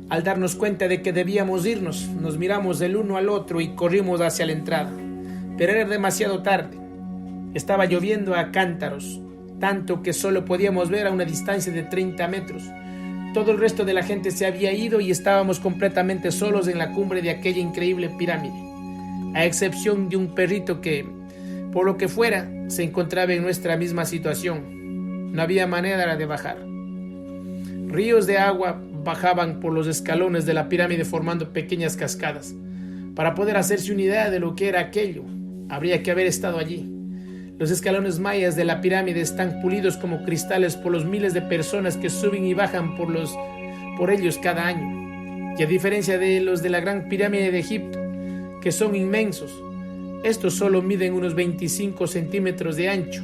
Al darnos cuenta de que debíamos irnos, nos miramos el uno al otro y corrimos hacia la entrada. Pero era demasiado tarde. Estaba lloviendo a cántaros, tanto que solo podíamos ver a una distancia de 30 metros. Todo el resto de la gente se había ido y estábamos completamente solos en la cumbre de aquella increíble pirámide, a excepción de un perrito que, por lo que fuera, se encontraba en nuestra misma situación. No había manera de bajar. Ríos de agua bajaban por los escalones de la pirámide formando pequeñas cascadas. Para poder hacerse una idea de lo que era aquello, habría que haber estado allí. Los escalones mayas de la pirámide están pulidos como cristales por los miles de personas que suben y bajan por ellos cada año. Y a diferencia de los de la Gran Pirámide de Egipto, que son inmensos, estos solo miden unos 25 centímetros de ancho.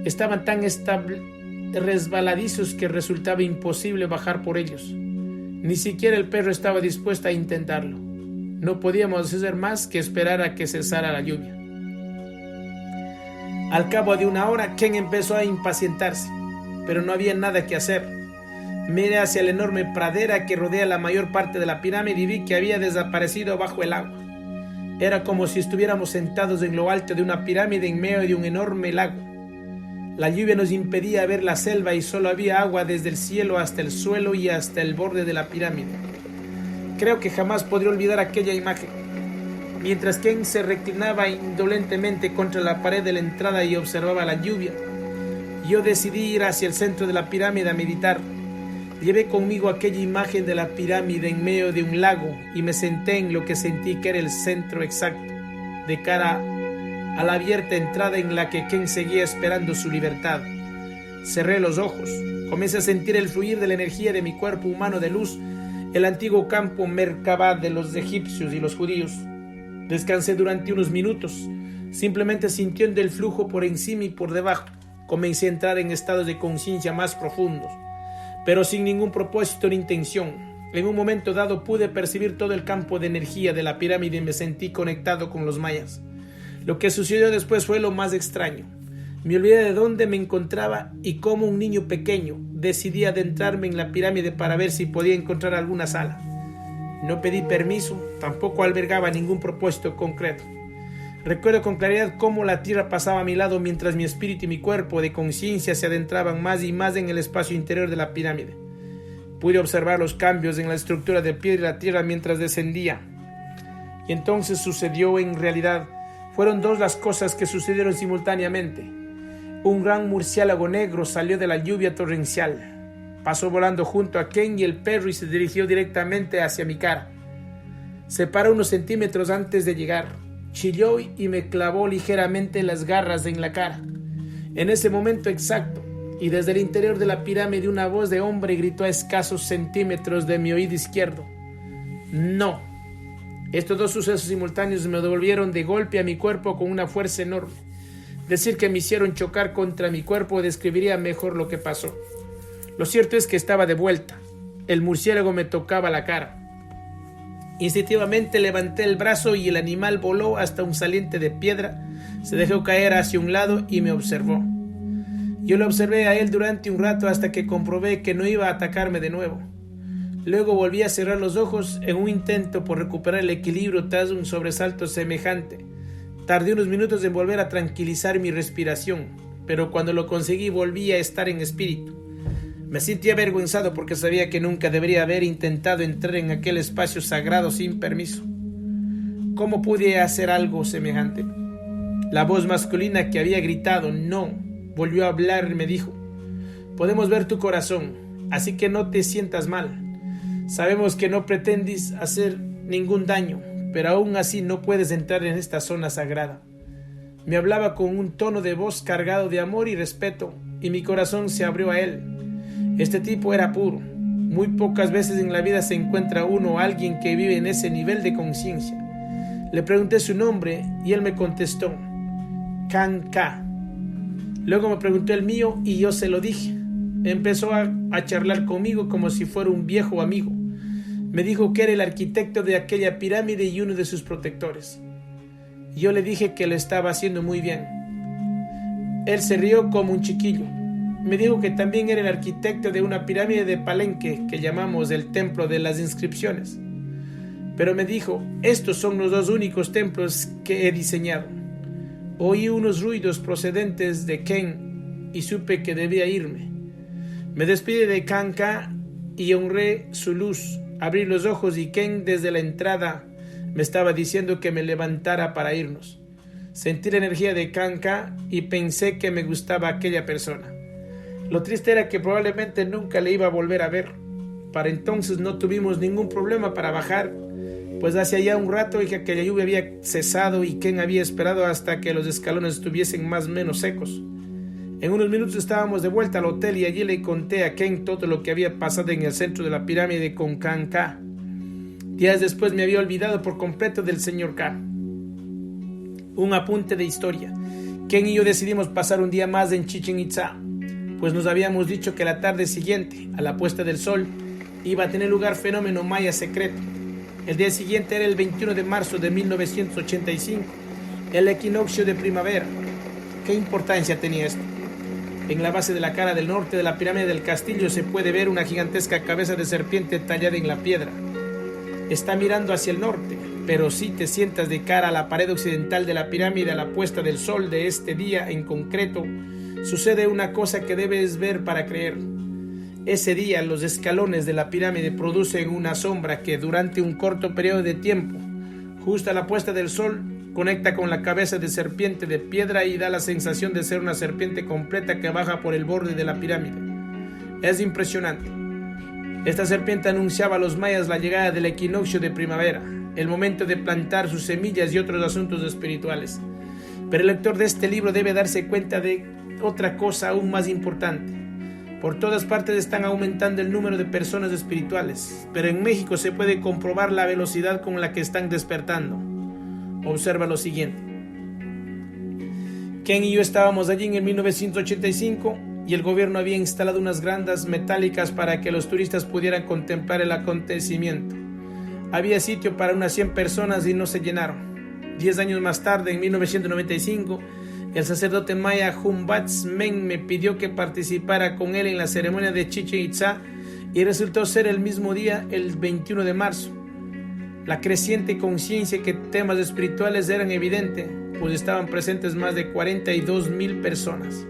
Estaban tan resbaladizos que resultaba imposible bajar por ellos. Ni siquiera el perro estaba dispuesto a intentarlo. No podíamos hacer más que esperar a que cesara la lluvia. Al cabo de una hora, Ken empezó a impacientarse, pero no había nada que hacer. Miré hacia la enorme pradera que rodea la mayor parte de la pirámide y vi que había desaparecido bajo el agua. Era como si estuviéramos sentados en lo alto de una pirámide en medio de un enorme lago. La lluvia nos impedía ver la selva y solo había agua desde el cielo hasta el suelo y hasta el borde de la pirámide. Creo que jamás podré olvidar aquella imagen. Mientras Ken se reclinaba indolentemente contra la pared de la entrada y observaba la lluvia, yo decidí ir hacia el centro de la pirámide a meditar. Llevé conmigo aquella imagen de la pirámide en medio de un lago y me senté en lo que sentí que era el centro exacto, de cara a la abierta entrada en la que Ken seguía esperando su libertad. Cerré los ojos, comencé a sentir el fluir de la energía de mi cuerpo humano de luz, el antiguo campo Merkabah de los egipcios y los judíos. Descansé durante unos minutos, simplemente sintiendo el flujo por encima y por debajo. Comencé a entrar en estados de conciencia más profundos, pero sin ningún propósito ni intención. En un momento dado pude percibir todo el campo de energía de la pirámide y me sentí conectado con los mayas. Lo que sucedió después fue lo más extraño. Me olvidé de dónde me encontraba y como un niño pequeño decidí adentrarme en la pirámide para ver si podía encontrar alguna sala. No pedí permiso, tampoco albergaba ningún propósito concreto. Recuerdo con claridad cómo la tierra pasaba a mi lado mientras mi espíritu y mi cuerpo de conciencia se adentraban más y más en el espacio interior de la pirámide. Pude observar los cambios en la estructura de piedra y la tierra mientras descendía. Y entonces sucedió en realidad. Fueron dos las cosas que sucedieron simultáneamente. Un gran murciélago negro salió de la lluvia torrencial. Pasó volando junto a Ken y el perro y se dirigió directamente hacia mi cara. Se paró unos centímetros antes de llegar. Chilló y me clavó ligeramente las garras en la cara. En ese momento exacto, y desde el interior de la pirámide una voz de hombre gritó a escasos centímetros de mi oído izquierdo: ¡No! Estos dos sucesos simultáneos me devolvieron de golpe a mi cuerpo con una fuerza enorme. Decir que me hicieron chocar contra mi cuerpo describiría mejor lo que pasó. Lo cierto es que estaba de vuelta. El murciélago me tocaba la cara. Instintivamente levanté el brazo y el animal voló hasta un saliente de piedra, se dejó caer hacia un lado y me observó. Yo lo observé a él durante un rato hasta que comprobé que no iba a atacarme de nuevo. Luego volví a cerrar los ojos en un intento por recuperar el equilibrio tras un sobresalto semejante. Tardé unos minutos en volver a tranquilizar mi respiración, pero cuando lo conseguí volví a estar en espíritu. Me sentí avergonzado porque sabía que nunca debería haber intentado entrar en aquel espacio sagrado sin permiso. ¿Cómo pude hacer algo semejante? La voz masculina que había gritado "no" volvió a hablar y me dijo: podemos ver tu corazón, así que no te sientas mal. Sabemos que no pretendes hacer ningún daño, pero aún así no puedes entrar en esta zona sagrada. Me hablaba con un tono de voz cargado de amor y respeto, y mi corazón se abrió a él. Este tipo era puro. Muy pocas veces en la vida se encuentra uno o alguien que vive en ese nivel de conciencia. Le pregunté su nombre y él me contestó: Kanka. Luego me preguntó el mío y yo se lo dije. Empezó a charlar conmigo como si fuera un viejo amigo. Me dijo que era el arquitecto de aquella pirámide y uno de sus protectores. y yo le dije que lo estaba haciendo muy bien. Él se rió como un chiquillo. Me dijo que también era el arquitecto de una pirámide de Palenque que llamamos el Templo de las Inscripciones. Pero me dijo, estos son los 2 únicos templos que he diseñado. Oí unos ruidos procedentes de Ken y supe que debía irme. Me despedí de Kanka y honré su luz. Abrí los ojos y Ken desde la entrada me estaba diciendo que me levantara para irnos. Sentí la energía de Kanka y pensé que me gustaba aquella persona. Lo triste era que probablemente nunca le iba a volver a ver. Para entonces no tuvimos ningún problema para bajar, pues hacía ya un rato y que aquella lluvia había cesado y Ken había esperado hasta que los escalones estuviesen más o menos secos. En unos minutos estábamos de vuelta al hotel y allí le conté a Ken todo lo que había pasado en el centro de la pirámide con Kanka. Días después me había olvidado por completo del señor K. Un apunte de historia. Ken y yo decidimos pasar un día más en Chichén Itzá, pues nos habíamos dicho que la tarde siguiente, a la puesta del sol, iba a tener lugar fenómeno maya secreto. El día siguiente era el 21 de marzo de 1985, el equinoccio de primavera. ¿Qué importancia tenía esto? En la base de la cara del norte de la pirámide del castillo se puede ver una gigantesca cabeza de serpiente tallada en la piedra. Está mirando hacia el norte, pero si te sientas de cara a la pared occidental de la pirámide a la puesta del sol de este día en concreto, sucede una cosa que debes ver para creer. Ese día los escalones de la pirámide producen una sombra que durante un corto periodo de tiempo, justo a la puesta del sol, conecta con la cabeza de serpiente de piedra y da la sensación de ser una serpiente completa que baja por el borde de la pirámide. Es impresionante. Esta serpiente anunciaba a los mayas la llegada del equinoccio de primavera, el momento de plantar sus semillas y otros asuntos espirituales. Pero el lector de este libro debe darse cuenta de otra cosa aún más importante. Por todas partes están aumentando el número de personas espirituales, pero en México se puede comprobar la velocidad con la que están despertando. Observa lo siguiente. Ken y yo estábamos allí en 1985 y el gobierno había instalado unas grandas metálicas para que los turistas pudieran contemplar el acontecimiento. Había sitio para unas 100 personas y no se llenaron. 10 años más tarde, en 1995, el sacerdote maya Humbats Men me pidió que participara con él en la ceremonia de Chichén Itzá y resultó ser el mismo día, el 21 de marzo. La creciente conciencia que temas espirituales eran evidente, pues estaban presentes más de 42,000 personas.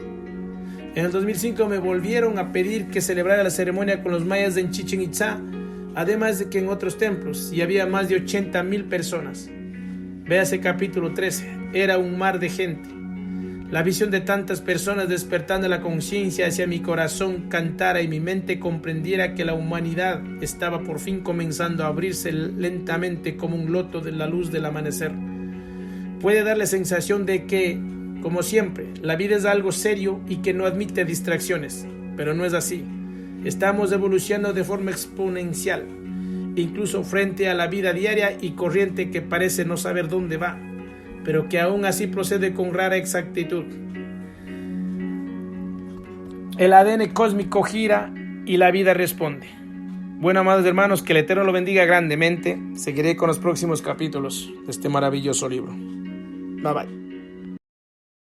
En el 2005 me volvieron a pedir que celebrara la ceremonia con los mayas en Chichén Itzá, además de que en otros templos, y había más de 80,000 personas. Véase capítulo 13, era un mar de gente. La visión de tantas personas despertando la conciencia hacia mi corazón cantara y mi mente comprendiera que la humanidad estaba por fin comenzando a abrirse lentamente como un loto de la luz del amanecer. Puede dar la sensación de que, como siempre, la vida es algo serio y que no admite distracciones, pero no es así. Estamos evolucionando de forma exponencial, incluso frente a la vida diaria y corriente que parece no saber dónde va, pero que aún así procede con rara exactitud. El ADN cósmico gira y la vida responde. Bueno, amados hermanos, que el Eterno lo bendiga grandemente. Seguiré con los próximos capítulos de este maravilloso libro. Bye bye.